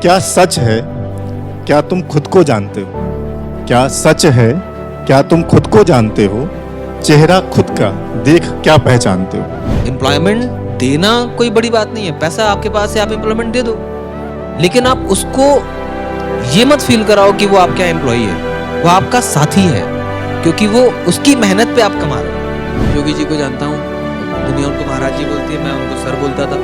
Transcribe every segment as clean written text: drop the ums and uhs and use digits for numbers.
क्या सच है क्या तुम खुद को जानते हो? क्या सच है क्या तुम खुद को जानते हो? चेहरा खुद का देख क्या पहचानते हो? एम्प्लॉयमेंट देना कोई बड़ी बात नहीं है, पैसा आपके पास है, आप एम्प्लॉयमेंट दे दो, लेकिन आप उसको ये मत फील कराओ कि वो आपका एम्प्लॉई है, वो आपका साथी है, क्योंकि वो उसकी मेहनत पे आप कमा रहे हो। योगी जी को जानता हूँ, दुनिया उनको महाराज जी बोलती है, मैं उनको सर बोलता था,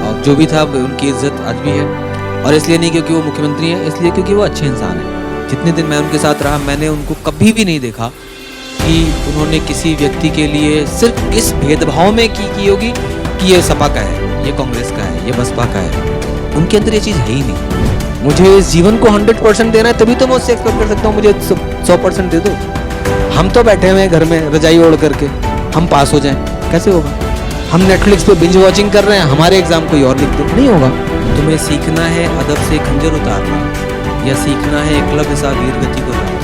और जो भी था उनकी इज्जत आज भी है। और इसलिए नहीं क्योंकि वो मुख्यमंत्री है, इसलिए क्योंकि वो अच्छे इंसान हैं। जितने दिन मैं उनके साथ रहा, मैंने उनको कभी भी नहीं देखा कि उन्होंने किसी व्यक्ति के लिए सिर्फ इस भेदभाव में की होगी कि ये सपा का है, ये कांग्रेस का है, ये बसपा का है। उनके अंदर ये चीज़ है ही नहीं। मुझे इस जीवन को 100% देना है, तभी तो मैं उससे एक्सपेक्ट कर सकता हूँ मुझे 100% दे दो। हम तो बैठे हुए हैं घर में रजाई ओढ़ करके, हम पास हो जाएं, कैसे होगा? हम नेटफ्लिक्स पे बिंज वॉचिंग कर रहे हैं, हमारे एग्जाम कोई और लिख दे, नहीं होगा। तुम्हें सीखना है अदब से खंजर उतारना, या सीखना है एकलव्य सा वीर गति को लाना।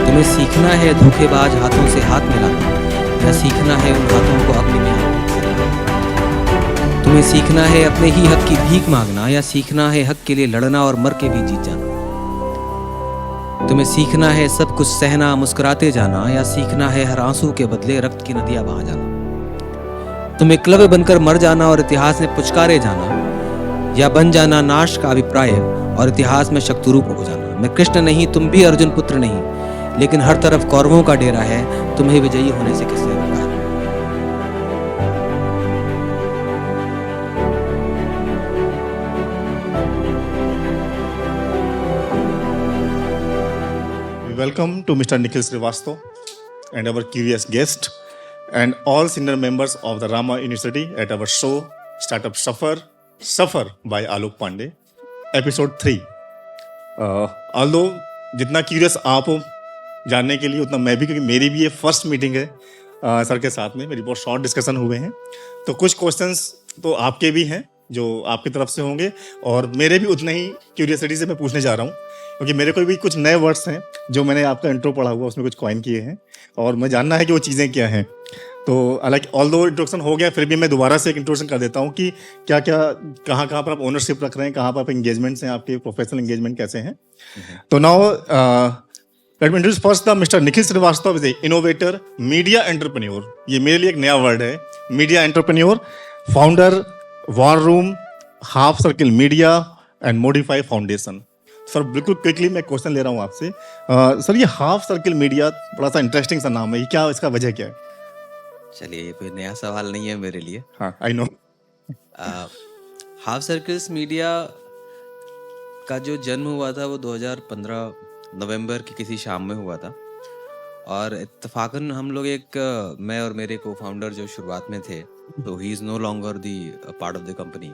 तुम्हें सीखना है धोखेबाज हाथों से हाथ मिलाना, या सीखना है उन हाथों को अग्नि में आग। तुम्हें सीखना है अपने ही हक की भीख मांगना, या सीखना है हक के लिए लड़ना और मर के भी जीत जाना। तुम्हें सीखना है सब कुछ सहना मुस्कुराते जाना, या सीखना है हर आंसू के बदले रक्त की नदियां बहा जाना। तुम्हें एकलव्य बनकर मर जाना और इतिहास में पुचकारे जाना, या बन जाना नाश का अभिप्राय और इतिहास में शक्तिरूप हो जाना। मैं कृष्ण नहीं, तुम भी अर्जुन पुत्र नहीं, लेकिन हर तरफ कौरवों का डेरा है, तुम्हें विजयी होने से किसने रोका है? Welcome to Mr. Nikhil Srivastava and our curious guest and all senior members of the Rama University at our show Startup Suffer by Alok Pandey, episode 3. Although जितना क्यूरियस आप हो जानने के लिए, उतना मैं भी, क्योंकि मेरी भी ये फर्स्ट मीटिंग है सर के साथ में। मेरी बहुत शॉर्ट डिस्कशन हुए हैं, तो कुछ क्वेश्चंस तो आपके भी हैं जो आपकी तरफ से होंगे, और मेरे भी उतने ही क्यूरियसिटी से मैं पूछने जा रहा हूँ, क्योंकि मेरे को भी कुछ नए वर्ड्स हैं जो मैंने आपका इंट्रो पढ़ा हुआ उसमें कुछ कॉइन किए हैं, और मैं जानना है कि वो चीज़ें क्या हैं। तो हालांकि ऑल्दो इंट्रोडक्शन हो गया, फिर भी मैं दोबारा से एक इंट्रोडक्शन कर देता हूँ कि क्या क्या कहाँ कहाँ पर आप ओनरशिप रख रहे हैं, कहाँ पर आप एंगेजमेंट्स हैं, आपके प्रोफेशनल एंगेजमेंट कैसे हैं। तो now let me introduce first the mister Nikhil Shrivastava is a innovator, media entrepreneur. ये मेरे लिए एक नया वर्ड है, media entrepreneur, founder War Room, Half Circle Media and Modify Foundation. Sir बिल्कुल क्विकली मैं क्वेश्चन ले रहा हूँ आपसे। सर ये हाफ सर्किल मीडिया बड़ा सा इंटरेस्टिंग सा नाम है, ये क्या, इसका वजह क्या है? चलिए, ये कोई नया सवाल नहीं है मेरे लिए। हाँ, I know. Half circles media का जो जन्म हुआ था वो 2015 नवंबर की किसी शाम में हुआ था, और इत्तफाकन हम लोग मैं और मेरे को फाउंडर जो शुरुआत में थे, तो he is no longer the part of the company,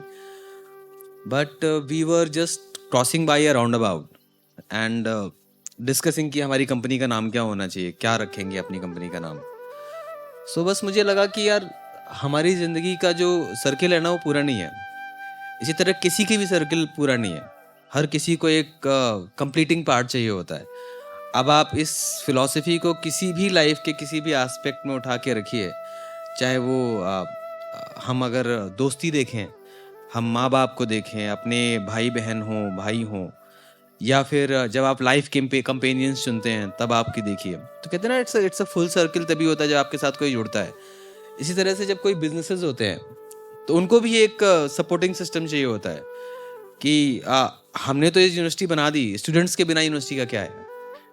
but we were just crossing by a round about and discussing कि हमारी कंपनी का नाम क्या होना चाहिए, क्या रखेंगे अपनी कंपनी का नाम। सो बस मुझे लगा कि यार हमारी ज़िंदगी का जो सर्किल है ना वो पूरा नहीं है, इसी तरह किसी की भी सर्किल पूरा नहीं है, हर किसी को एक कंप्लीटिंग पार्ट चाहिए होता है। अब आप इस फिलॉसफी को किसी भी लाइफ के किसी भी एस्पेक्ट में उठा के रखिए, चाहे वो हम अगर दोस्ती देखें, हम माँ बाप को देखें, अपने भाई बहन हों, भाई हों, या फिर जब आप लाइफ के कंपेनियंस चुनते हैं तब आपकी देखिए, तो कहते हैं ना इट्स अ फुल सर्किल तभी होता है जब आपके साथ कोई जुड़ता है। इसी तरह से जब कोई बिजनेसेस होते हैं तो उनको भी एक सपोर्टिंग सिस्टम चाहिए होता है कि हमने तो ये यूनिवर्सिटी बना दी, स्टूडेंट्स के बिना यूनिवर्सिटी का क्या है,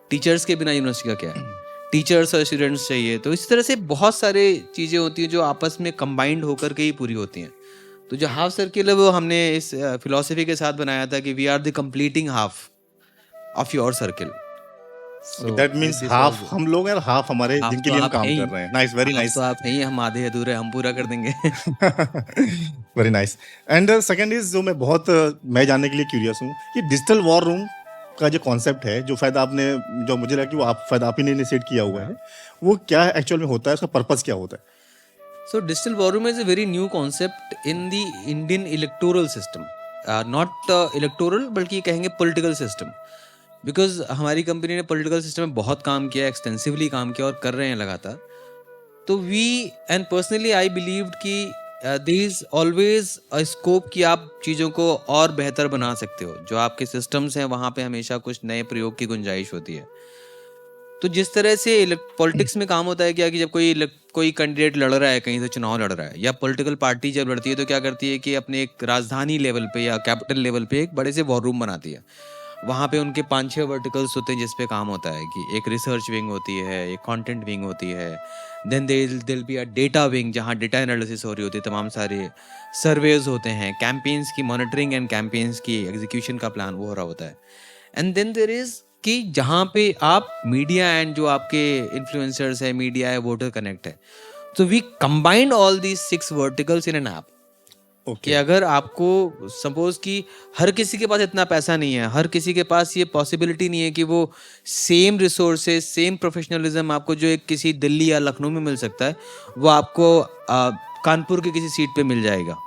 टीचर्स के बिना यूनिवर्सिटी का क्या है, टीचर्स और स्टूडेंट्स चाहिए। तो इसी तरह से बहुत सारे चीज़ें होती हैं जो आपस में कंबाइंड होकर के ही पूरी होती हैं। तो जो हाफ सर्किल है वो हमने इस फिलॉसफी के साथ बनाया था कि we are the completing half of your circle. That means half हम लोग हैं और हाफ हमारे हाफ जिनके तो लिए हम आप काम हैं ही, कर रहे हैं। Nice, very half nice. तो आप हैं ही, हम आधे अधूरे हम पूरा कर देंगे। Very nice. And second is जो मैं बहुत मैं जानने के लिए क्यूरियस हूँ, ये डिजिटल वॉर रूम का जो कॉन्सेप्ट है, जो शायद आपने, जो मुझे लगा कि वो शायद आप ही ने इनिशिएट किया हुआ है, वो क्या एक्चुअल में होता है, उसका पर्पस क्या होता है? So digital war room is a very new concept in the Indian electoral system. Not electoral बल्कि कहेंगे political system. Because हमारी कंपनी ने political system में बहुत काम किया, extensively काम किया और कर रहे हैं लगातार। तो we and personally I believed कि there is always a scope कि आप चीज़ों को और बेहतर बना सकते हो। जो आपके सिस्टम्स हैं वहाँ पे हमेशा कुछ नए प्रयोग की गुंजाइश होती है। तो जिस तरह से पॉलिटिक्स में काम होता है क्या कि जब कोई कैंडिडेट लड़ रहा है, कहीं से चुनाव लड़ रहा है, या पॉलिटिकल पार्टी जब लड़ती है तो क्या करती है कि अपने एक राजधानी लेवल पे या कैपिटल लेवल पे एक बड़े से वॉर रूम बनाती है। वहाँ पे उनके 5-6 वर्टिकल्स होते हैं जिस पे काम होता है कि एक रिसर्च विंग होती है, एक कंटेंट विंग होती है, then there be a data wing जहाँ डेटा एनालिसिस हो रही होती है, तमाम सारे सर्वेज होते हैं, कैंपेन्स की मॉनिटरिंग एंड कैंपेन्स की एग्जीक्यूशन का प्लान वो हो रहा होता है। एंड देन देयर इज कि जहाँ पे आप मीडिया एंड जो आपके इन्फ्लुएंसर्स है, मीडिया है, वोटर कनेक्ट है, तो we combined all these 6 verticals in an app. कि ओके, अगर आपको सपोज कि हर किसी के पास इतना पैसा नहीं है, हर किसी के पास ये पॉसिबिलिटी नहीं है कि वो सेम रिसोर्सेज, सेम प्रोफेशनलिज्म आपको जो एक किसी दिल्ली या लखनऊ में मिल सकता है, वो आपको कानपुर की किसी सीट पे मिल जाएगा,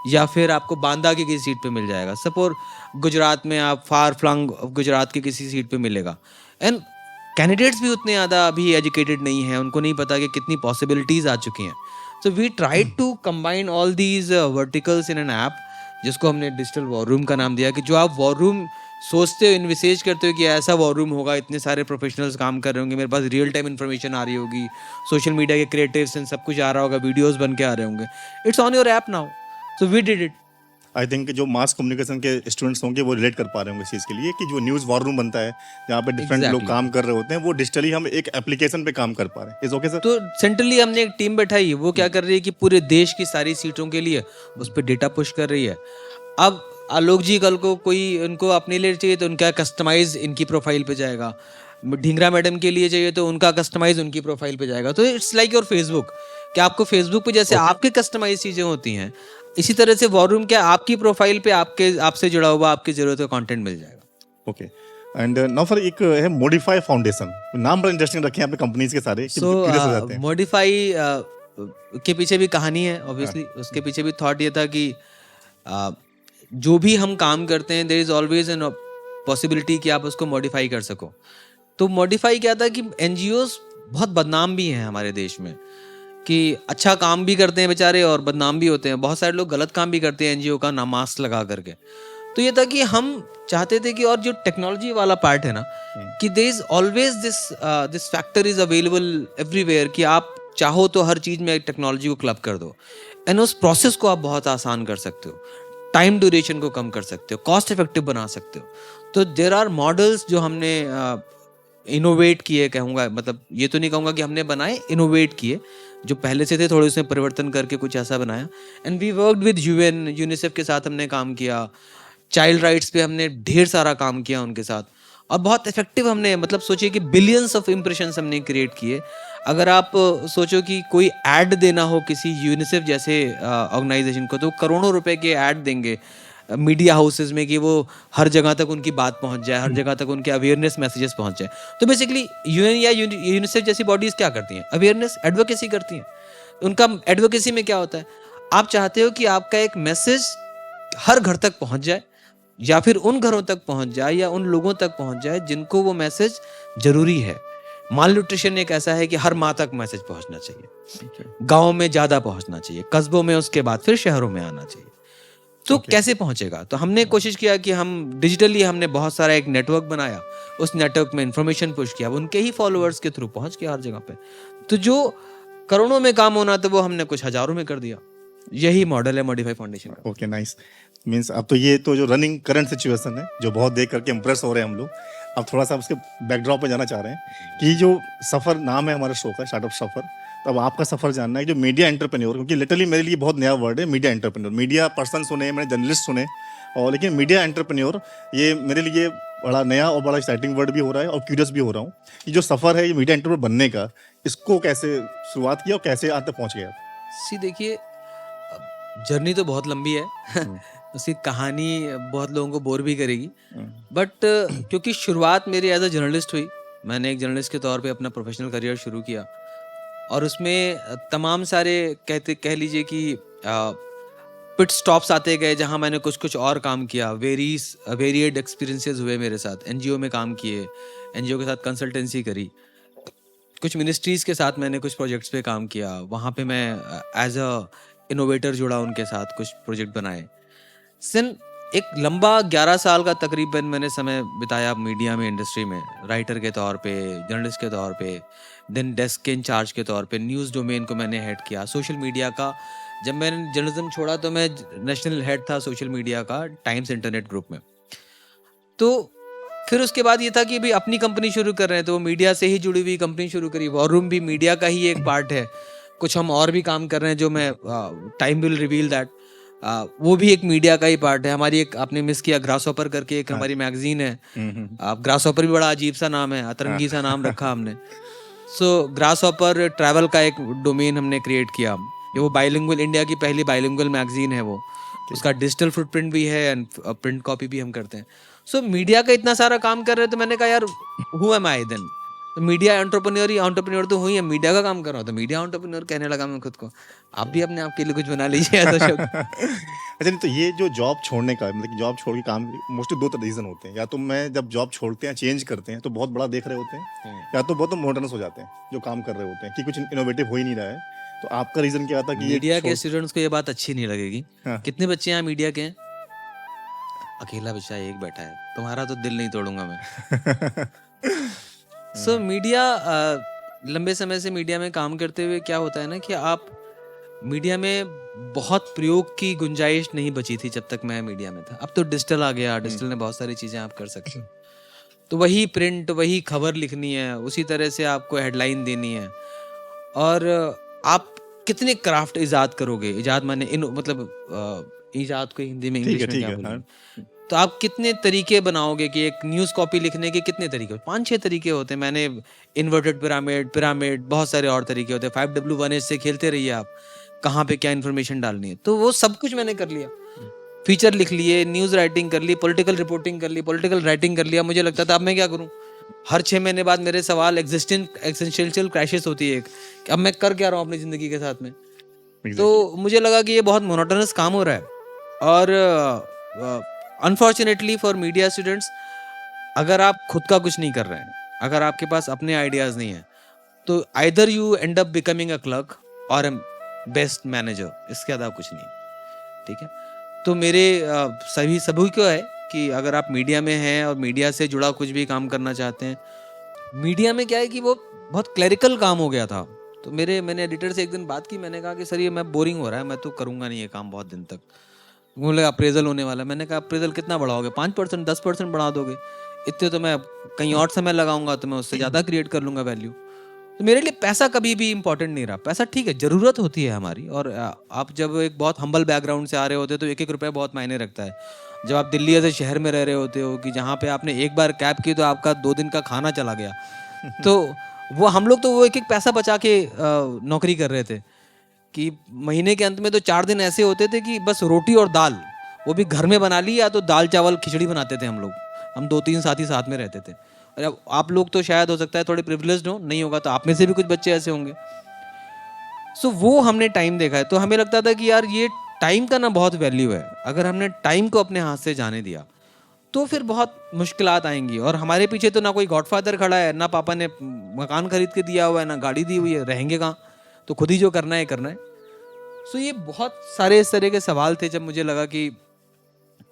या फिर आपको बांदा की किसी सीट पे मिल जाएगा। सपोज गुजरात में आप फार फ्लंग गुजरात की किसी सीट पे मिलेगा। एंड कैंडिडेट्स भी उतने ज़्यादा अभी एजुकेटेड नहीं हैं, उनको नहीं पता कि कितनी पॉसिबिलिटीज़ आ चुकी हैं। So we try to combine all these verticals in an app, जिसको हमने डिजिटल वॉर रूम का नाम दिया। कि जो आप वॉर रूम सोचते हो, इन्विसेज करते हो कि ऐसा वॉर रूम होगा, इतने सारे प्रोफेशनल्स काम कर रहे होंगे, मेरे पास रियल टाइम इन्फॉर्मेशन आ रही होगी, सोशल मीडिया के क्रिएटिव्स एंड सब कुछ आ रहा होगा, वीडियोस बन के आ रहे होंगे। It's on your app now, so we did it. I think जो मास कम्युनिकेशन के स्टूडेंट्स होंगे वो रिलेट कर पा रहे होंगे इस चीज़ के लिए कि जो न्यूज़ वॉर रूम बनता है जहाँ पे डिफरेंट लोग Exactly. काम कर रहे होते हैं, वो डिजिटली हम एक एप्लीकेशन पे काम कर पा रहे हैं। Is okay sir? तो सेंट्रली हमने एक टीम बैठाई है, वो क्या कर रही है कि पूरे देश की सारी सीटों के लिए उस पर डेटा पुश कर रही है। अब आलोक जी कल को कोई उनको अपने लिए चाहिए तो उनका कस्टमाइज इनकी प्रोफाइल पे जाएगा, ढींगरा मैडम के लिए चाहिए तो उनका कस्टमाइज उनकी प्रोफाइल पे जाएगा। तो इट्स लाइक योर फेसबुक, कि आपको फेसबुक पे जैसे आपके कस्टमाइज चीज़ें होती हैं, इसी तरह से वॉर रूम क्या आपकी प्रोफाइल पे आपसे जुड़ा हुआ आपकी जरूरत का कंटेंट मिल जाएगा। ओके। एंड नाउ फॉर एक है मॉडिफाई फाउंडेशन, नाम बड़ा इंटरेस्टिंग रखे हैं आपने कंपनीज के सारे कि सो curious हो जाते हैं। मॉडिफाई के पीछे भी कहानी है ऑब्वियसली। उसके पीछे भी थॉट ये था कि uh, जो भी हम काम करते हैं there is always an possibility कि आप उसको मॉडिफाई कर सको। तो मॉडिफाई क्या था कि एनजीओस बहुत बदनाम भी हैं हमारे देश में, कि अच्छा काम भी करते हैं बेचारे और बदनाम भी होते हैं। बहुत सारे लोग गलत काम भी करते हैं एनजीओ का नाम मास्क लगा करके। तो ये था कि हम चाहते थे कि और जो टेक्नोलॉजी वाला पार्ट है ना, कि there is always this factor is available everywhere, कि आप चाहो तो हर चीज़ में टेक्नोलॉजी को क्लब कर दो एंड उस प्रोसेस को आप बहुत आसान कर सकते हो, टाइम ड्यूरेशन को कम कर सकते हो, कॉस्ट इफेक्टिव बना सकते हो। तो देयर आर मॉडल्स जो हमने इनोवेट किए, कहूँगा मतलब ये तो नहीं कहूँगा कि हमने बनाए, इनोवेट किए, जो पहले से थे थोड़े उसमें परिवर्तन करके कुछ ऐसा बनाया। And we worked with UN, UNICEF के साथ हमने काम किया, चाइल्ड राइट्स पे हमने ढेर सारा काम किया उनके साथ, और बहुत इफेक्टिव हमने, मतलब सोचिए कि बिलियंस ऑफ इम्प्रेशंस हमने क्रिएट किए। अगर आप सोचो कि कोई ऐड देना हो किसी यूनिसेफ जैसे ऑर्गेनाइजेशन को, तो करोड़ों रुपए के ऐड देंगे मीडिया हाउसेज में कि वो हर जगह तक उनकी बात पहुंच जाए, हर जगह तक उनके अवेयरनेस मैसेजेस पहुंच जाए। तो बेसिकली यूएन या यूनिसेफ जैसी बॉडीज क्या करती हैं? अवेयरनेस, एडवोकेसी करती हैं। उनका एडवोकेसी में क्या होता है? आप चाहते हो कि आपका एक मैसेज हर घर तक पहुंच जाए, या फिर उन घरों तक पहुंच जाए, या उन लोगों तक पहुंच जाए जिनको वो मैसेज जरूरी है। माल न्यूट्रिशन एक ऐसा है कि हर माँ तक मैसेज पहुंचना चाहिए, गाँव में ज्यादा पहुंचना चाहिए, कस्बों में, उसके बाद फिर शहरों में आना चाहिए। तो कैसे पहुंचेगा? तो हमने कोशिश किया कि हम डिजिटली हमने बहुत सारा एक नेटवर्क बनाया, उस नेटवर्क में इंफॉर्मेशन पुश किया, उनके ही फॉलोअर्स के थ्रू पहुंच गया हर जगह पे। तो जो करोड़ों में काम होना था वो हमने कुछ हजारों में कर दिया। यही मॉडल है मॉडिफाई फाउंडेशन का। Okay, nice. मीन्स अब तो ये तो जो रनिंग करंट सिचुएशन है जो बहुत देख करके इम्प्रेस हो रहे हैं हम लोग, अब थोड़ा सा उसके बैकड्रॉप पे जाना चाह रहे हैं कि जो सफ़र नाम है हमारे शो का, स्टार्टअप सफ़र, तो अब आपका सफ़र जानना है जो मीडिया एंटरप्रेन्योर, क्योंकि लिटरली मेरे लिए बहुत नया वर्ड है मीडिया एंटरप्रेन्योर। मीडिया पर्सन सुने, मैंने जर्नलिस्ट सुने, और लेकिन मीडिया एंटरप्रेन्योर ये मेरे लिए बड़ा नया और बड़ा एक्साइटिंग वर्ड भी हो रहा है, और क्यूरियस भी हो रहा हूँ कि जो सफ़र है ये मीडिया एंटरप्रेन्योर बनने का, इसको कैसे शुरुआत किया और कैसे आज तक पहुँच गया? सी देखिए, जर्नी तो बहुत लंबी है उसकी कहानी बहुत लोगों को बोर भी करेगी, बट क्योंकि शुरुआत मेरी एज अ जर्नलिस्ट हुई, मैंने एक जर्नलिस्ट के तौर पे अपना प्रोफेशनल करियर शुरू किया, और उसमें तमाम सारे कह लीजिए कि पिट स्टॉप्स आते गए जहां मैंने कुछ कुछ और काम किया। वेरिएड एक्सपीरियंसेस हुए मेरे साथ, एनजीओ में काम किए, एनजीओ के साथ कंसल्टेंसी करी, कुछ मिनिस्ट्रीज के साथ मैंने कुछ प्रोजेक्ट्स पे काम किया। वहाँ पे मैं एज अ इनोवेटर जुड़ा उनके साथ, कुछ प्रोजेक्ट बनाए। सिन एक लंबा 11 साल का तकरीबन मैंने समय बिताया मीडिया में, इंडस्ट्री में, राइटर के तौर पे, जर्नलिस्ट के तौर पे, देन डेस्क के इंचार्ज के तौर पे, न्यूज़ डोमेन को मैंने हेड किया, सोशल मीडिया का। जब मैंने जर्नलिज्म छोड़ा तो मैं नेशनल हेड था सोशल मीडिया का टाइम्स इंटरनेट ग्रुप में। तो फिर उसके बाद ये था कि भाई अपनी कंपनी शुरू कर रहे हैं, तो वो मीडिया से ही जुड़ी हुई कंपनी शुरू करी। वॉर रूम भी मीडिया का ही एक पार्ट है। कुछ हम और भी काम कर रहे हैं जो मैं टाइम विल रिवील दैट, वो भी एक मीडिया का ही पार्ट है। हमारी एक, आपने मिस किया, ग्रास हॉपर करके एक हमारी मैगजीन है। ग्रास हॉपर भी बड़ा अजीब सा नाम है, अतरंगी सा नाम रखा हमने। सो ग्रास हॉपर ट्रैवल का एक डोमेन हमने क्रिएट किया। ये वो बाइलिंगुअल, इंडिया की पहली बाइलिंगुअल मैगजीन है वो। उसका डिजिटल फुटप्रिंट भी है एंड प्रिंट कॉपी भी हम करते हैं। सो मीडिया का इतना सारा काम कर रहे हैं, तो मैंने कहा यार हु एम आई देन, तो मीडिया एंटरप्रेन्योर तो हुई है, मीडिया का काम कर रहा हूँ तो मीडिया एंटरप्रेन्योर कहने लगा मैं खुद को। आप भी अपने आप के लिए कुछ बना लीजिए ऐसा शब्द। अच्छा, नहीं तो ये जो जॉब छोड़ने का, मतलब कि जॉब छोड़ के काम, मोस्टली दो रीजन होते हैं। या तो मैं जब जॉब छोड़ते हैं, चेंज करते हैं, तो बहुत बड़ा देख रहे होते हैं, या तो बहुत मॉडर्नस हो जाते हैं जो काम कर रहे होते हैं कि कुछ इनोवेटिव हो ही नहीं रहा है। तो आपका रीजन क्या था कि मीडिया के स्टूडेंट्स को ये बात अच्छी नहीं लगेगी। हाँ। कितने बच्चे हैं मीडिया के? अकेला बच्चा एक बैठा है, तुम्हारा तो दिल नहीं तोड़ूंगा मैं। सो मीडिया, लंबे समय से मीडिया में काम करते हुए क्या होता है ना कि आप मीडिया में बहुत प्रयोग की गुंजाइश नहीं बची थी जब तक मैं मीडिया में था। अब तो डिजिटल आ गया, डिजिटल ने बहुत सारी चीजें आप कर सकते हैं। तो वही प्रिंट, वही खबर लिखनी है, उसी तरह से आपको हेडलाइन देनी है। और आप कितने क्राफ्ट इजाद करोगे, इजाद माने इजाद को हिंदी में, इंग्लिश में क्या बोलेंगे? तो आप कितने तरीके बनाओगे कि एक न्यूज़ कॉपी लिखने के कितने तरीके? 5-6 तरीके होते हैं। मैंने इन्वर्टेड पिरामिड, बहुत सारे और तरीके होते हैं। 5W1H से खेलते रहिए आप, कहाँ पे क्या इन्फॉर्मेशन डालनी है। तो वो सब कुछ मैंने कर लिया। फीचर लिख लिए, न्यूज़ राइटिंग कर ली, पॉलिटिकल रिपोर्टिंग कर ली, पॉलिटिकल राइटिंग कर लिया। मुझे लगता था अब मैं क्या करूँ? हर 6 महीने बाद मेरे सवाल एग्जिस्टेंशियल क्राइसिस होती है कि अब मैं कर क्या रहा हूँ अपनी ज़िंदगी के साथ में। तो मुझे लगा कि ये बहुत मोनोटोनस काम हो रहा है। और अनफॉर्चुनेटली फॉर मीडिया स्टूडेंट्स, अगर आप खुद का कुछ नहीं कर रहे हैं, अगर आपके पास अपने आइडियाज़ नहीं हैं, तो either you and up becoming a clerk और अ बेस्ट मैनेजर, इसके अलावा कुछ नहीं। ठीक है? तो मेरे सभी को है कि अगर आप मीडिया में हैं और मीडिया से जुड़ा कुछ भी काम करना चाहते हैं, मीडिया में क्या है कि वो बहुत क्लरिकल काम हो गया था। तो मैंने एडिटर से एक दिन बात की, मैंने कहा कि सर ये मैं बोरिंग हो रहा है, मैं तो करूँगा नहीं ये काम बहुत दिन तक। बोले अप्रेजल होने वाला है। मैंने कहा अप्रेजल कितना बढ़ाओगे? 5%, 10% बढ़ा दोगे? इतने तो मैं कहीं और समय लगाऊंगा तो मैं उससे ज़्यादा क्रिएट कर लूँगा वैल्यू। तो मेरे लिए पैसा कभी भी इंपॉर्टेंट नहीं रहा। पैसा ठीक है, ज़रूरत होती है हमारी, और आप जब एक बहुत हम्बल बैकग्राउंड से आ रहे होते हो तो एक एक रुपया बहुत मायने रखता है। जब आप दिल्ली जैसे शहर में रह रहे होते हो कि जहाँ पे आपने एक बार कैब की तो आपका 2 दिन का खाना चला गया। तो वो हम लोग तो वो एक एक पैसा बचा के नौकरी कर रहे थे कि महीने के अंत में तो 4 दिन ऐसे होते थे कि बस रोटी और दाल, वो भी घर में बना ली, या तो दाल चावल खिचड़ी बनाते थे हम लोग। हम 2-3 साथी साथ में रहते थे। और अब आप लोग तो शायद हो सकता है थोड़े प्रिविलेज्ड हो, नहीं होगा तो आप में से भी कुछ बच्चे ऐसे होंगे। सो वो हमने टाइम देखा है, तो हमें लगता था कि यार ये टाइम का ना बहुत वैल्यू है। अगर हमने टाइम को अपने हाथ से जाने दिया तो फिर बहुत मुश्किलात आएंगी। और हमारे पीछे तो ना कोई गॉडफादर खड़ा है, ना पापा ने मकान खरीद के दिया हुआ है, ना गाड़ी दी हुई है, रहेंगे कहाँ? तो खुद ही जो करना है करना है। सो ये बहुत सारे इस तरह के सवाल थे जब मुझे लगा कि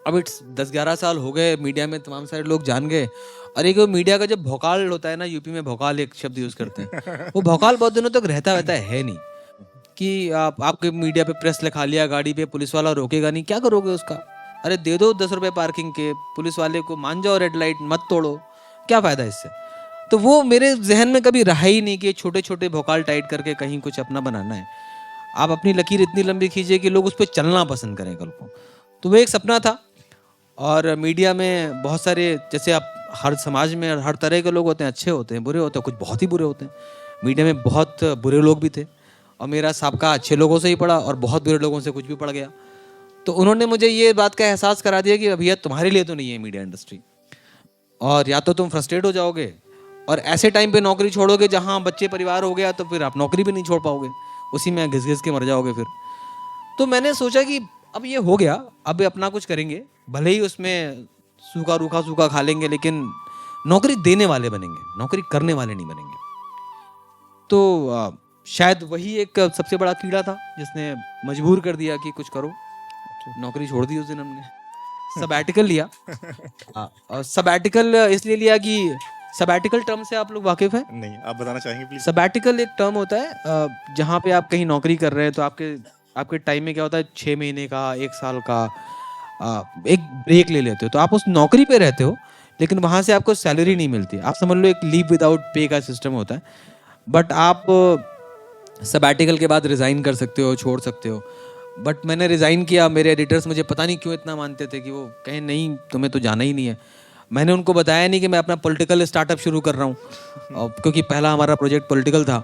अब इट्स 10-11 साल हो गए, मीडिया में तमाम सारे लोग जान गए। और एक मीडिया का जब भौकाल होता है ना, यूपी में भौकाल एक शब्द यूज़ करते हैं, वो भौकाल बहुत दिनों तक रहता है नहीं कि आपके मीडिया पे प्रेस लिखा लिया, गाड़ी पे पुलिस वाला रोकेगा नहीं, क्या करोगे उसका? अरे दे दो 10 रुपये पार्किंग के, पुलिस वाले को मान जाओ, रेड लाइट मत तोड़ो, क्या फ़ायदा इससे? तो वो मेरे जहन में कभी रहा ही नहीं कि छोटे छोटे भौकाल टाइट करके कहीं कुछ अपना बनाना है। आप अपनी लकीर इतनी लंबी खींचिए कि लोग उस पर चलना पसंद करें कल को। तो वो एक सपना था। और मीडिया में बहुत सारे, जैसे आप हर समाज में हर तरह के लोग होते हैं, अच्छे होते हैं, बुरे होते हैं, कुछ बहुत ही बुरे होते हैं। मीडिया में बहुत बुरे लोग भी थे, और मेरा साबका अच्छे लोगों से ही पड़ा और बहुत बुरे लोगों से कुछ भी पड़ गया। तो उन्होंने मुझे ये बात का एहसास करा दिया कि भैया तुम्हारे लिए तो नहीं है मीडिया इंडस्ट्री, और या तो तुम फ्रस्ट्रेट हो जाओगे और ऐसे टाइम पे नौकरी छोड़ोगे जहाँ बच्चे परिवार हो गया, तो फिर आप नौकरी भी नहीं छोड़ पाओगे, उसी में घिस घिस के मर जाओगे फिर। तो मैंने सोचा कि अब ये हो गया, अब अपना कुछ करेंगे, भले ही उसमें सूखा खा लेंगे, लेकिन नौकरी देने वाले बनेंगे, नौकरी करने वाले नहीं बनेंगे। तो शायद वही एक सबसे बड़ा कीड़ा था जिसने मजबूर कर दिया कि कुछ करो। नौकरी छोड़ दी उस दिन हमने, सबैटिकल लिया। और सबैटिकल इसलिए लिया कि सबैटिकल टर्म से आप लोग वाकिफ हैं? नहीं, आप बताना चाहेंगे प्लीज। सबैटिकल एक टर्म होता है जहाँ पे आप कहीं नौकरी कर रहे हैं तो आपके टाइम में क्या होता है, 6 महीने का, 1 साल का एक ब्रेक ले लेते हो, तो आप उस नौकरी पे रहते हो लेकिन वहाँ से आपको सैलरी नहीं मिलती। आप समझ लो एक लीव विदाउट पे का सिस्टम होता है। बट आप सबैटिकल के बाद रिज़ाइन कर सकते हो, छोड़ सकते हो। बट मैंने रिज़ाइन किया। मेरे एडिटर्स मुझे पता नहीं क्यों इतना मानते थे कि वो कहें नहीं तुम्हें तो जाना ही नहीं है। मैंने उनको बताया नहीं कि मैं अपना पॉलिटिकल स्टार्टअप शुरू कर रहा हूँ, क्योंकि पहला हमारा प्रोजेक्ट पॉलिटिकल था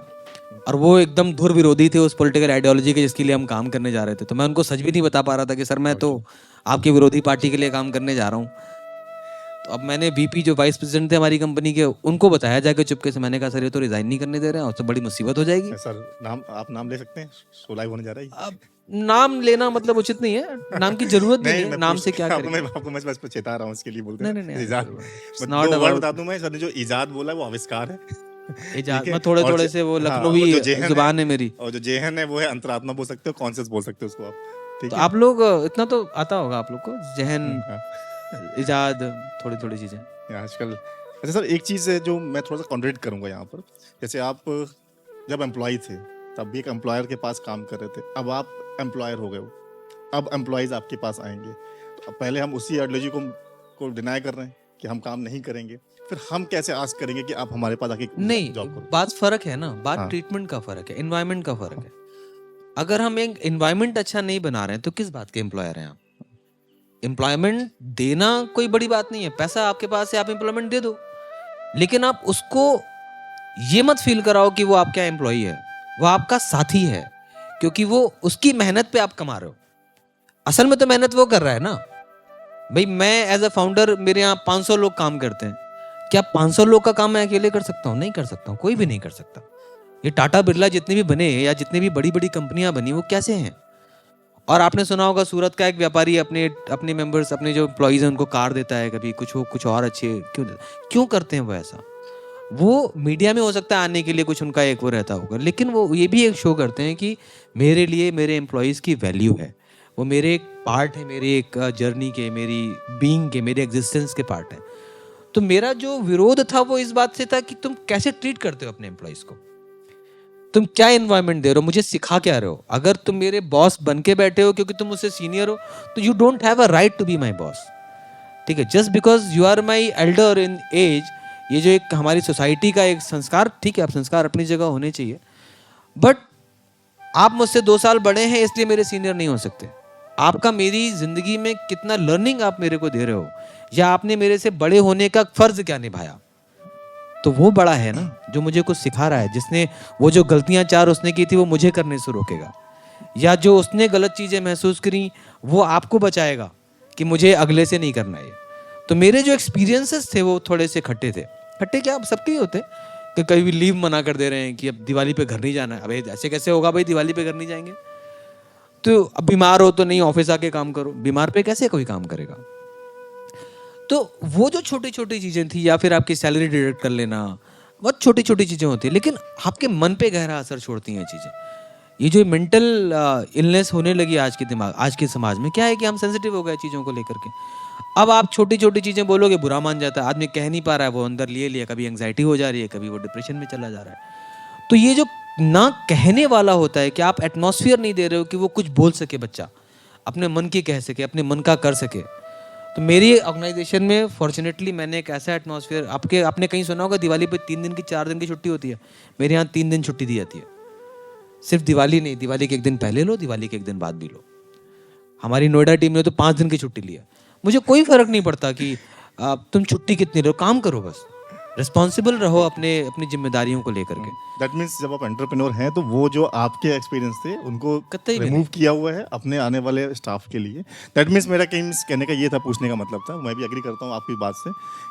और वो एकदम धुर विरोधी थे उस पॉलिटिकल आइडियोलॉजी के जिसके लिए हम काम करने जा रहे थे। तो मैं उनको सच भी नहीं बता पा रहा था कि सर मैं तो आपके विरोधी पार्टी के लिए काम करने जा रहा हूँ। तो अब मैंने वीपी जो वाइस प्रेसिडेंट थे हमारी कंपनी के, उनको बताया जाके चुपके से। मैंने कहा सर ये तो रिजाइन नहीं करने दे रहे हैं और तो बड़ी मुसीबत हो जाएगी। सर आप नाम ले सकते हैं, शो लाइव होने जा रहा है। अब नाम लेना मतलब उचित नहीं है, नाम की जरूरत भी नहीं है, नाम से क्या आपको करेंगे। मैं आपको मैं बस चेता रहा हूँ इसके लिए बोलते नहीं हैं नहीं नहीं, इजाद। it's बट not दो वर्ड about- बता दूं मैं, सर ने जो इजाद बोला है वो आविष्कार है। इजाद ठीक है? में थोड़े और थोड़े जो- से वो हाँ, लखनवी और जो जेहन जुबान है मेरी। और जो जेहन है वो है अंतरात्मा बोल सकते हो, कॉन्शियस बोल सकते हो उसको आप। ठीक तो है। आप लोग इतना तो आता होगा आप लोग को, जहन, हाँ, इजाद, थोड़ी थोड़ी चीजें। आजकल। अच्छा सर, एक चीज़ है जो मैं थोड़ा सा कॉन्ट्रडिक्ट करूंगा यहाँ पर। जैसे आप जब एम्प्लॉय थे तब भी एक एम्प्लॉयर के पास काम कर रहे थे, अब आप एम्प्लॉयर हो गए हो, अब एम्प्लॉयज़ आपके पास आएंगे। तो अब पहले हम उसी आइडियोलॉजी को डिनाई कर रहे हैं कि हम काम नहीं करेंगे, फिर हम कैसे आस करेंगे कि आप हमारे पास आके नहीं, जॉब करो। बात फर्क है ना, बात हाँ। ट्रीटमेंट का फर्क है, एनवायरनमेंट का फर्क है। अगर हम एक एनवायरनमेंट अच्छा नहीं बना रहे हैं तो किस बात के एम्प्लॉयर हैं आप? एम्प्लॉयमेंट देना कोई बड़ी बात नहीं है, पैसा आपके पास है, आप एम्प्लॉयमेंट दे दो। लेकिन आप उसको ये मत फील कराओ कि वो आपका एम्प्लॉय है, वो आपका साथी है, क्योंकि वो उसकी मेहनत पे आप कमा रहे हो। असल में तो मेहनत वो कर रहा है ना। भाई मैं एज अ फाउंडर, मेरे यहाँ 500 लोग काम करते हैं। क्या 500 लोग का काम मैं अकेले कर सकता हूँ? नहीं कर सकता हूँ, कोई भी नहीं कर सकता। ये टाटा बिरला जितने भी बने या जितनी भी बड़ी बड़ी कंपनियां बनी वो कैसे हैं? और आपने सुना होगा सूरत का एक व्यापारी अपने अपने मेंबर्स, अपने जो एम्प्लॉइज हैं उनको कार देता है, कभी कुछ हो, कुछ और अच्छे क्यों करते हैं वो ऐसा? वो मीडिया में हो सकता है आने के लिए कुछ उनका एक वो रहता होगा, लेकिन वो ये भी एक शो करते हैं कि मेरे लिए मेरे एम्प्लॉइज की वैल्यू है, वो मेरे एक पार्ट है, मेरे एक जर्नी के, मेरी बीइंग के, मेरे एग्जिस्टेंस के पार्ट है। तो मेरा जो विरोध था वो इस बात से था कि तुम कैसे ट्रीट करते हो अपने एम्प्लॉइज को, तुम क्या एनवायरनमेंट दे रहे हो, मुझे सिखा क्या रहे हो? अगर तुम मेरे बॉस बन के बैठे हो क्योंकि तुम मुझसे सीनियर हो तो you don't have a right to be my boss. ठीक है, just because you are my elder in age, ये जो एक हमारी सोसाइटी का एक संस्कार, ठीक है आप संस्कार अपनी जगह होने चाहिए, बट आप मुझसे 2 साल बड़े हैं इसलिए मेरे सीनियर नहीं हो सकते। आपका मेरी जिंदगी में कितना लर्निंग आप मेरे को दे रहे हो, या आपने मेरे से बड़े होने का फर्ज क्या निभाया, तो वो बड़ा है ना जो मुझे कुछ सिखा रहा है। जिसने वो जो गलतियां 4 उसने की थी वो मुझे करने से रोकेगा, या जो उसने गलत चीजें महसूस करी वो आपको बचाएगा कि मुझे अगले से नहीं करना है। तो मेरे जो एक्सपीरियंसेस थे वो थोड़े से खट्टे थे। खट्टे क्या, सबके ही होते कि कभी भी लीव मना कर दे रहे हैं कि अब दिवाली पे घर नहीं जाना है। अबे ऐसे कैसे होगा भाई, दिवाली पे घर नहीं जाएंगे? तो अब बीमार हो तो नहीं, ऑफिस आके काम करो। बीमार पे कैसे कोई काम करेगा? तो वो जो छोटी छोटी चीजें थी, या फिर आपकी सैलरी डिडक्ट कर लेना, बहुत छोटी छोटी चीजें होती है लेकिन आपके मन पे गहरा असर छोड़ती हैं चीजें। ये जो मेंटल इलनेस होने लगी आज के समाज में, क्या है कि हम सेंसिटिव हो गए चीज़ों को लेकर के। अब आप छोटी छोटी चीज़ें बोलोगे बुरा मान जाता है आदमी, कह नहीं पा रहा है, वो अंदर लिए लिया, कभी एंग्जाइटी हो जा रही है, कभी वो डिप्रेशन में चला जा रहा है। तो ये जो ना कहने वाला होता है कि आप एटमॉस्फेयर नहीं दे रहे हो कि वो कुछ बोल सके, बच्चा अपने मन की कह सके, अपने मन का कर सके। तो मेरी ऑर्गेनाइजेशन में फॉर्चुनेटली मैंने एक ऐसा एटमॉस्फेयर, आपने कहीं सुना होगा दिवाली पे 3 दिन की 4 दिन की छुट्टी होती है, मेरे यहाँ 3 दिन छुट्टी दी जाती है। सिर्फ दिवाली नहीं, दिवाली के 1 दिन पहले लो, दिवाली के 1 दिन बाद भी लो। हमारी नोएडा टीम ने तो 5 दिन की छुट्टी ली है। मुझे कोई फर्क नहीं पड़ता कि तुम छुट्टी कितनी लो, काम करो, बस रिस्पॉन्सिबल रहो अपनी जिम्मेदारियों को लेकर के। दैट मीन्स जब आप एंटरप्रेन्योर हैं तो वो जो आपके एक्सपीरियंस थे उनको कतई भी रिमूव किया हुआ है अपने आने वाले स्टाफ के लिए। दैट मीन्स मेरा कहने का ये था, पूछने का मतलब था, मैं भी एग्री करता हूँ आपकी बात से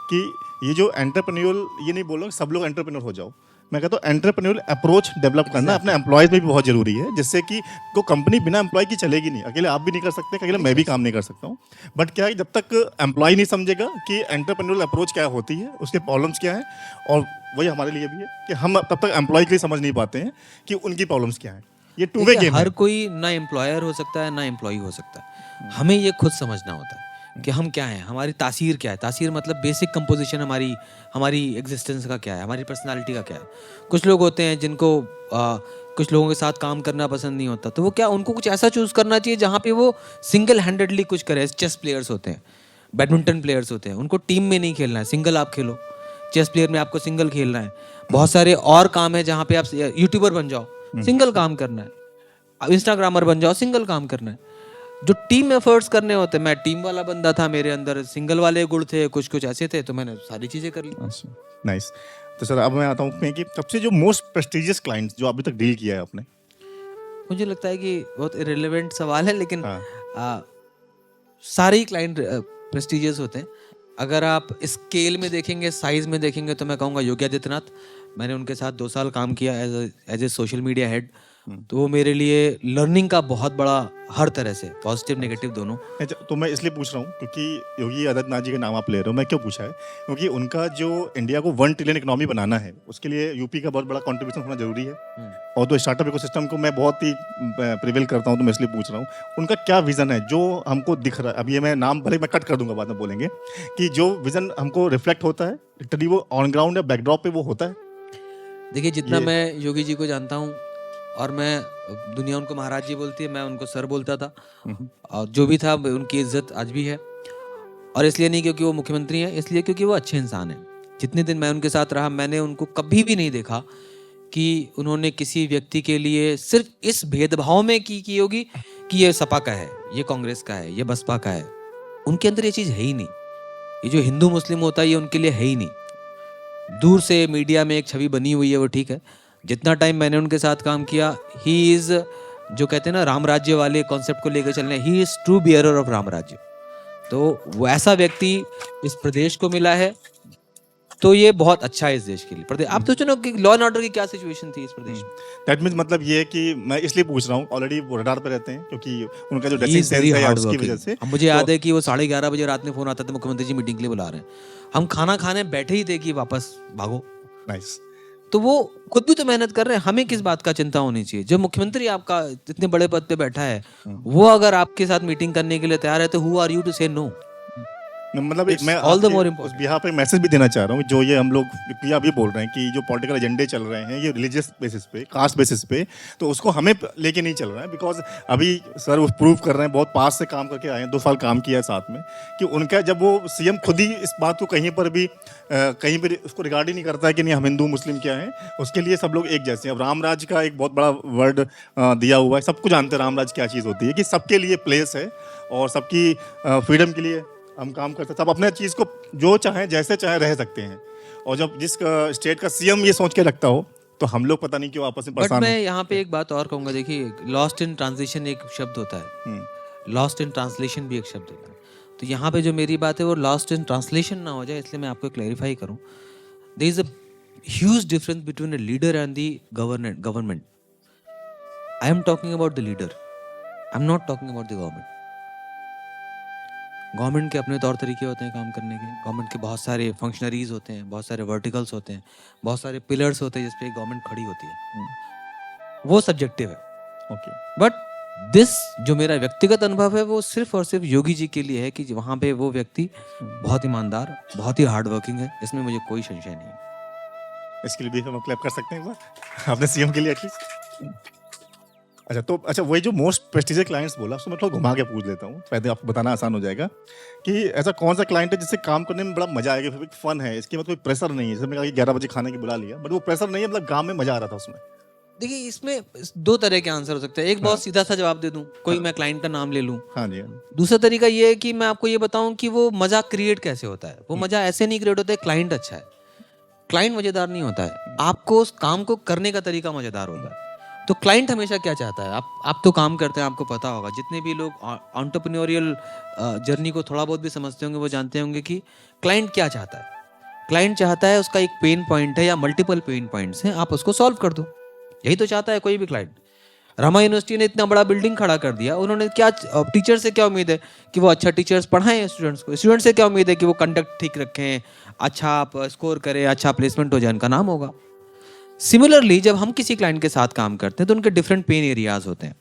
कि ये जो एंटरप्रेन्योर, ये नहीं बोल रहा सब लोग एंटरप्रेन्योर हो जाओ, मैं कहता हूँ एंटरप्रेन्योर अप्रोच डेवलप करना अपने एम्प्लॉयज में भी बहुत जरूरी है, जिससे कि को कंपनी बिना एम्प्लॉय की चलेगी नहीं। अकेले आप भी नहीं कर सकते, अकेले मैं भी काम नहीं कर सकता हूँ। बट क्या है, जब तक एम्प्लॉय नहीं समझेगा कि एंटरप्रेन्योर अप्रोच क्या होती है, उसके प्रॉब्लम्स क्या है, और वही हमारे लिए भी है कि हम तब तक एम्प्लॉय के लिए समझ नहीं पाते हैं कि उनकी प्रॉब्लम्स क्या है। ये टू वे देखिए, गेम है। हर कोई ना एम्प्लॉयर हो सकता है ना एम्प्लॉय हो सकता है। हमें ये खुद समझना होता है कि हम क्या हैं, हमारी तासीर क्या है। तासीर मतलब बेसिक कंपोजिशन हमारी हमारी एग्जिस्टेंस का क्या है, हमारी पर्सनालिटी का क्या है। कुछ लोग होते हैं जिनको कुछ लोगों के साथ काम करना पसंद नहीं होता, तो वो क्या, उनको कुछ ऐसा चूज करना चाहिए जहाँ पे वो सिंगल हैंडेडली कुछ करे। चेस प्लेयर्स होते हैं, बैडमिंटन प्लेयर्स होते हैं, उनको टीम में नहीं खेलना है, सिंगल आप खेलो। चेस प्लेयर में आपको सिंगल खेलना है। बहुत सारे और काम है जहाँ पे आप यूट्यूबर बन जाओ, सिंगल काम करना है। अब इंस्टाग्रामर बन जाओ, सिंगल काम करना है। जो टीम एफर्ट्स करने होते हैं, मैं टीम वाला बंदा था, मेरे अंदर सिंगल वाले गुण थे, कुछ कुछ ऐसे थे, तो मैंने सारी चीजें कर ली। नाइस। तो सर अब मैं आता हूँ उसमें कि सबसे जो मोस्ट प्रेस्टिजियस क्लाइंट्स जो अभी तक डील किया है आपने। मुझे लगता है कि बहुत इरेलीवेंट सवाल है, लेकिन हाँ। सारे ही क्लाइंट प्रेस्टिजियस होते हैं। अगर आप स्केल में देखेंगे, साइज में देखेंगे, तो मैं कहूँगा योगी आदित्यनाथ। मैंने उनके साथ 2 साल काम किया as a social media head. तो वो मेरे लिए लर्निंग का बहुत बड़ा, हर तरह से पॉजिटिव नेगेटिव दोनों। अच्छा, तो मैं इसलिए पूछ रहा हूँ क्योंकि योगी आदित्यनाथ जी का नाम आप ले रहे हो। मैं क्यों पूछा है, क्योंकि उनका जो इंडिया को 1 ट्रिलियन इकोनॉमी बनाना है, उसके लिए यूपी का बहुत बड़ा कंट्रीब्यूशन होना जरूरी है। और तो स्टार्टअप इकोसिस्टम को मैं बहुत ही प्रिवेल करता हूँ, तो मैं इसलिए पूछ रहा हूँ उनका क्या विजन है जो हमको दिख रहा है। अब ये मैं नाम भले मैं कट कर दूंगा, बाद में बोलेंगे कि जो विजन हमको रिफ्लेक्ट होता है, लिटरली वो ऑन ग्राउंड या बैकड्रॉप पे वो होता है। देखिए, जितना मैं योगी जी को जानता हूँ, और मैं, दुनिया उनको महाराज जी बोलती है, मैं उनको सर बोलता था, और जो भी था उनकी इज्जत आज भी है। और इसलिए नहीं क्योंकि वो मुख्यमंत्री हैं, इसलिए क्योंकि वो अच्छे इंसान हैं। जितने दिन मैं उनके साथ रहा, मैंने उनको कभी भी नहीं देखा कि उन्होंने किसी व्यक्ति के लिए सिर्फ इस भेदभाव में की होगी कि ये सपा का है, ये कांग्रेस का है, ये बसपा का है। उनके अंदर ये चीज है ही नहीं। ये जो हिंदू मुस्लिम होता है, ये उनके लिए है ही नहीं। दूर से मीडिया में एक छवि बनी हुई है, वो ठीक है। जितना टाइम मैंने उनके साथ काम किया, ही इज, जो कहते हैं ना, राम राज्य वाले कॉन्सेप्ट को लेकर चलने, he is true bearer of Ram राज्य। तो वो ऐसा व्यक्ति इस प्रदेश को मिला है, तो ये बहुत अच्छा है इस देश के लिए। प्रदेश, आप सोचो ना कि लॉ एंड ऑर्डर की क्या सिचुएशन थी इस प्रदेश में। दैट मीन्स मतलब ये है कि मैं इसलिए पूछ रहा हूँ, ऑलरेडी वो रडार पे रहते हैं क्योंकि उनका जो He dressing is sense very है hard उसकी working. वजह से। अब मुझे याद है कि वो 11:30 बजे रात में फोन आता था, मुख्यमंत्री जी मीटिंग के लिए बुला रहे हैं। हम खाना खाने बैठे ही थे कि वापस भागो। नाइस। तो वो खुद भी तो मेहनत कर रहे हैं, हमें किस बात का चिंता होनी चाहिए। जो मुख्यमंत्री आपका इतने बड़े पद पे बैठा है, वो अगर आपके साथ मीटिंग करने के लिए तैयार है, तो हु आर यू टू से नो। मतलब It's मैं all the आपके more उस important. बिहार पे मैसेज भी देना चाह रहा हूँ, जो ये हम लोग क्योंकि आप ये बोल रहे हैं कि जो पॉलिटिकल एजेंडे चल रहे हैं ये रिलीजियस बेसिस पे, कास्ट बेसिस पे, तो उसको हमें लेके नहीं चल रहा है। बिकॉज अभी सर वो प्रूव कर रहे हैं, बहुत पास से काम करके आए हैं, 2 साल काम किया है साथ में, कि उनका जब वो सीएम खुद ही इस बात को कहीं पर भी कहीं पर उसको रिगार्ड ही नहीं करता है कि नहीं हम हिंदू मुस्लिम क्या है, उसके लिए सब लोग एक जैसे हैं। अब राम राज का एक बहुत बड़ा वर्ड दिया हुआ है, सबको जानते हैं राम राज क्या चीज़ होती है, कि सबके लिए प्लेस है और सबकी फ्रीडम के लिए हम काम करते हैं। सब अपने चीज़ को जो चाहें जैसे चाहें रह सकते हैं। और जब जिस स्टेट का सीएम ये सोच के रखता हो, तो हम लोग पता नहीं क्यों आपस में बट परेशान मैं यहाँ पे एक बात और कहूंगा। देखिए, लॉस्ट इन ट्रांसलेशन एक शब्द होता है, लॉस्ट इन ट्रांसलेशन भी एक शब्द होता है। तो यहाँ पे जो मेरी बात है वो लॉस्ट इन ट्रांसलेशन ना हो जाए, इसलिए मैं आपको क्लैरिफाई करूँ। There is a huge difference between a leader and the government. I am talking about the leader, I am not talking about the government. Government के अपने तौर तरीके होते हैं काम करने के। गवर्नमेंट के बहुत सारे फंक्शनरीज होते हैं, बहुत सारे वर्टिकल्स होते हैं, बहुत सारे पिलर्स होते हैं जिस पे गवर्नमेंट खड़ी होती है। वो सब्जेक्टिव है। ओके। बट दिस, जो मेरा व्यक्तिगत अनुभव है, वो सिर्फ और सिर्फ योगी जी के लिए है कि वहाँ पे वो व्यक्ति बहुत ईमानदार, बहुत ही हार्ड वर्किंग है। इसमें मुझे कोई संशय नहीं है। इसके लिए भी हम क्लैप कर सकते हैं एक बार अपने सीएम के लिए एटलीस्ट। अच्छा, तो अच्छा वही जो मोस्ट प्रेस्टिजियस क्लाइंट्स बोला, उसको मैं थोड़ा घुमा के पूछ लेता हूँ, पहले आपको बताना आसान हो जाएगा कि ऐसा कौन सा क्लाइंट है जिससे काम करने में बड़ा मजा आएगा, फिर फन है, इसकी मतलब कोई प्रेशर नहीं है। जैसे मैंने कहा कि 11 बजे खाने की बुला लिया, बट वो प्रेशर नहीं है, मतलब काम में मजा आ रहा था उसमें। देखिए, इसमें 2 तरह के आंसर हो सकते हैं। एक बहुत सीधा सा जवाब दे दूं, कोई मैं क्लाइंट का नाम ले लूं। हाँ जी, हाँ। दूसरा तरीका ये है कि मैं आपको ये बताऊं कि वो मजा क्रिएट कैसे होता है। वो मजा ऐसे नहीं क्रिएट होता है क्लाइंट अच्छा है, क्लाइंट मजेदार नहीं होता है, आपको उस काम को करने का तरीका मजेदार होता है। तो क्लाइंट हमेशा क्या चाहता है, आप तो काम करते हैं, आपको पता होगा। जितने भी लोग एंटरप्रेन्योरियल जर्नी को थोड़ा बहुत भी समझते होंगे, वो जानते होंगे कि क्लाइंट क्या चाहता है। क्लाइंट चाहता है उसका एक पेन पॉइंट है या मल्टीपल पेन पॉइंट्स हैं, आप उसको सॉल्व कर दो। यही तो चाहता है कोई भी क्लाइंट। रामा यूनिवर्सिटी ने इतना बड़ा बिल्डिंग खड़ा कर दिया, उन्होंने क्या, टीचर से क्या उम्मीद है कि वो अच्छा टीचर्स पढ़ाएं स्टूडेंट्स को, स्टूडेंट से क्या उम्मीद है कि वो कंडक्ट ठीक रखें, अच्छा आप स्कोर करें, अच्छा प्लेसमेंट हो जाए, उनका नाम होगा। सिमिलरली जब हम किसी क्लाइंट के साथ काम करते हैं तो उनके डिफरेंट पेन एरियाज होते हैं,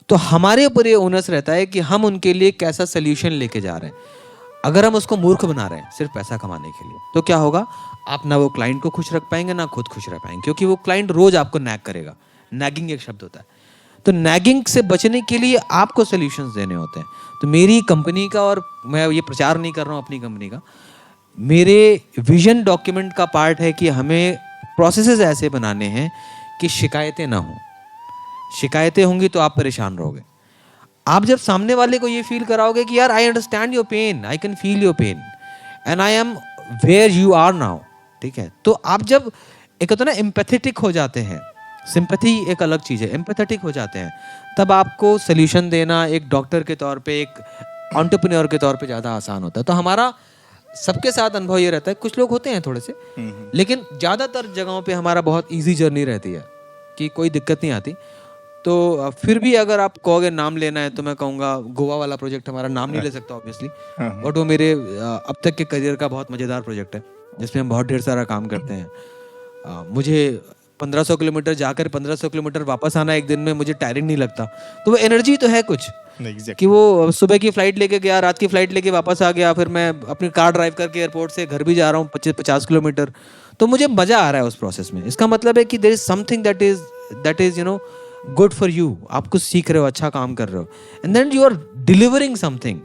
तो हमारे ऊपर ये ओनस रहता है कि हम उनके लिए कैसा सोल्यूशन लेके जा रहे हैं। अगर हम उसको मूर्ख बना रहे हैं सिर्फ पैसा कमाने के लिए, तो क्या होगा, आप ना वो क्लाइंट को खुश रख पाएंगे ना खुद खुश रह पाएंगे, क्योंकि वो क्लाइंट रोज आपको नैग करेगा। नैगिंग एक शब्द होता है, तो नैगिंग से बचने के लिए आपको सोल्यूशंस देने होते हैं। तो मेरी कंपनी का, और मैं ये प्रचार नहीं कर रहा हूँ अपनी कंपनी का, मेरे विजन डॉक्यूमेंट का पार्ट है कि हमें प्रोसेसेस ऐसे बनाने हैं कि शिकायतें ना हों। शिकायतें होंगी तो आप परेशान रहोगे। आप जब सामने वाले को ये फील कराओगे कि यार I understand your pain, I can feel your pain and I am where you are now, ठीक है, तो आप जब एक होता है ना एम्पैथेटिक हो जाते हैं, सिंपैथी एक अलग चीज़ है, एम्पैथेटिक हो जाते हैं, तब आपको सोल्यूशन देना एक डॉक्टर के तौर पे, एक एंटरप्रेन्योर के तौर पे ज़्यादा आसान होता है। तो हमारा सबके साथ अनुभव ये रहता है, कुछ लोग होते हैं थोड़े से, लेकिन ज़्यादातर जगहों पे हमारा बहुत ईजी जर्नी रहती है कि कोई दिक्कत नहीं आती। तो फिर भी अगर आप कहोगे नाम लेना है तो मैं कहूँगा गोवा वाला प्रोजेक्ट, हमारा नाम नहीं ले सकता ऑब्वियसली, बट वो मेरे अब तक के करियर का बहुत मज़ेदार प्रोजेक्ट है जिसमें हम बहुत ढेर सारा काम करते हैं। मुझे 1500 किलोमीटर जाकर 1500 किलोमीटर वापस आना एक दिन में मुझे टायरिंग नहीं लगता, तो वो एनर्जी तो है कुछ कि वो सुबह की फ्लाइट लेके गया, रात की फ्लाइट लेके वापस आ गया, फिर मैं अपनी कार ड्राइव करके एयरपोर्ट से घर भी जा रहा हूँ 50 किलोमीटर, तो मुझे मज़ा आ रहा है उस प्रोसेस में। इसका मतलब है कि there is something that is you know good for you, आप कुछ सीख रहे हो, अच्छा काम कर रहे हो, and then you are delivering something.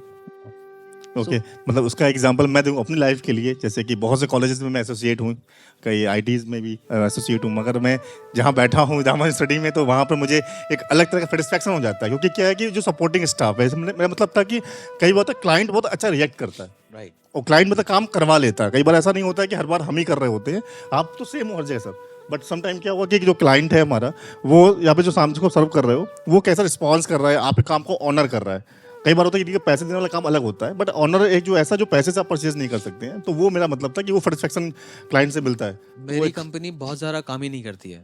Okay मतलब उसका एग्जांपल मैं दूं अपनी लाइफ के लिए, जैसे कि बहुत से कॉलेजेस में मैं एसोसिएट हूँ, कई आईटीज में भी एसोसिएट हूँ, मगर मैं जहाँ बैठा हूँ रामा स्टडी में, तो वहाँ पर मुझे एक अलग तरह का सेटिस्फैक्शन हो जाता है, क्योंकि क्या है कि जो सपोर्टिंग स्टाफ है, मेरा मतलब था कि कई बार क्लाइंट बहुत अच्छा रिएक्ट करता है, राइट, और क्लाइंट मतलब काम करवा लेता है। कई बार ऐसा नहीं होता है कि हर बार हम ही कर रहे होते हैं, आप तो सेम हर जगह सर, बट सम टाइम क्या हुआ कि जो क्लाइंट है हमारा, वो यहाँ पे जो सामने को सर्व कर रहे हो, वो कैसा रिस्पॉन्स कर रहा है, आपके काम को ऑनर कर रहा है। कई बार होता है कि पैसे देने वाला काम अलग होता है, बट ऑनर एक जो ऐसा जो पैसे से आप परचेज नहीं कर सकते हैं, तो वो मेरा मतलब था कि वो सेटिस्फैक्शन क्लाइंट से मिलता है। मेरी कंपनी बहुत ज़्यादा काम ही नहीं करती है,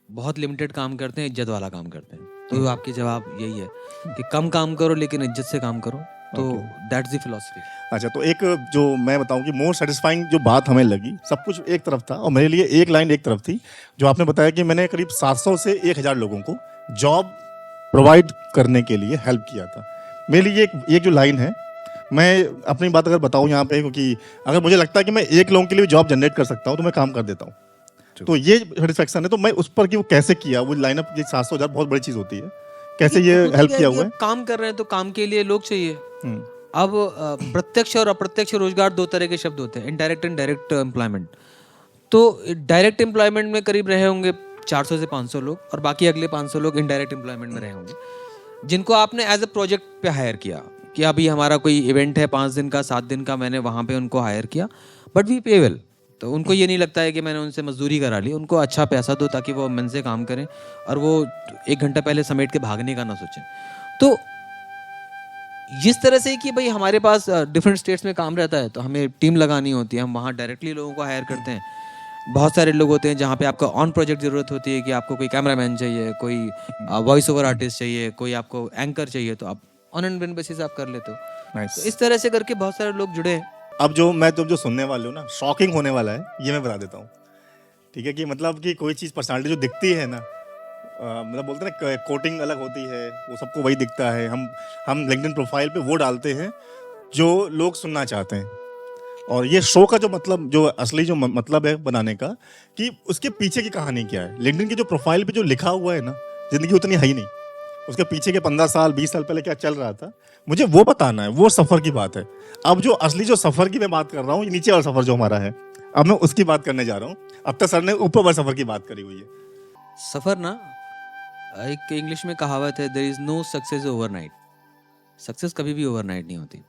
बहुत लिमिटेड काम करते हैं, इज्जत वाला काम करते हैं। तो आपकी जवाब यही है कि कम काम करो लेकिन इज्जत से काम करो, तो दैट्स द फिलॉसफी। अच्छा, तो एक जो मैं बताऊं कि मोर सेटिस्फाइंग जो बात हमें लगी, सब कुछ एक तरफ था और मेरे लिए एक लाइन एक तरफ थी, जो आपने बताया कि मैंने करीब 700 से 1000 लोगों को जॉब प्रोवाइड करने के लिए हेल्प किया था। मेरे लिए एक जो लाइन है, मैं अपनी बात अगर बताऊं यहाँ पे, क्योंकि अगर मुझे लगता है कि मैं एक लोगों के लिए जॉब जनरेट कर सकता हूँ तो मैं काम कर देता हूँ, तो ये सेटिस्फैक्शन है। तो मैं उस पर कि वो कैसे किया, वो लाइनअप, ये 700,000 बहुत बड़ी चीज़ होती है, कैसे ये हेल्प किया हुआ है? काम कर रहे हैं तो काम के लिए लोग चाहिए। अब प्रत्यक्ष और अप्रत्यक्ष रोजगार दो तरह के शब्द होते हैं, इनडायरेक्ट एंड डायरेक्ट एम्प्लॉयमेंट। तो डायरेक्ट एम्प्लॉयमेंट में करीब रहे होंगे 400 से 500 लोग, और बाकी अगले 500 लोग इनडायरेक्ट एम्प्लॉयमेंट में रहे होंगे, जिनको आपने एज अ प्रोजेक्ट पे हायर किया कि अभी हमारा कोई इवेंट है 5 दिन का 7 दिन का, मैंने वहाँ पे उनको हायर किया, बट वी पे वेल। तो उनको ये नहीं लगता है कि मैंने उनसे मजदूरी करा ली, उनको अच्छा पैसा दो ताकि वो मन से काम करें और वो 1 घंटा पहले समेट के भागने का ना सोचें। तो जिस तरह से कि भाई हमारे पास डिफरेंट स्टेट्स में काम रहता है, तो हमें टीम लगानी होती है, हम वहाँ डायरेक्टली लोगों को हायर करते हैं। बहुत सारे लोग होते हैं जहाँ पे आपको ऑन प्रोजेक्ट ज़रूरत होती है कि आपको कोई कैमरामैन चाहिए, कोई वॉइस ओवर आर्टिस्ट चाहिए, कोई आपको एंकर चाहिए, तो आप ऑन एंड विन बेसिस आप कर लेते हो। Nice. तो इस तरह से करके बहुत सारे लोग जुड़े हैं। अब जो मैं तुम जो सुनने वाले हो ना, शॉकिंग होने वाला है, ये मैं बता देता हूँ, ठीक है, कि मतलब कि कोई चीज़ पर्सनालिटी जो दिखती है ना, मतलब बोलते हैं ना कोटिंग अलग होती है, वो सबको वही दिखता है। हम लिंक्डइन प्रोफाइल पे वो डालते हैं जो लोग सुनना चाहते हैं, और ये शो का जो मतलब, जो असली जो मतलब है बनाने का, कि उसके पीछे की कहानी क्या है। लिंक्डइन की जो प्रोफाइल पे जो लिखा हुआ है ना, जिंदगी उतनी है ही नहीं, उसके पीछे के 15 साल 20 साल पहले क्या चल रहा था, मुझे वो बताना है, वो सफ़र की बात है। अब जो असली जो सफ़र की मैं बात कर रहा हूँ, ये नीचे वाला सफ़र जो हमारा है, अब मैं उसकी बात करने जा रहा हूँ। अब तक सर ने ऊपर वाले सफ़र की बात करी हुई है। सफ़र ना, एक इंग्लिश में कहावत है, there is no success overnight. Success कभी भी ओवरनाइट नहीं होती।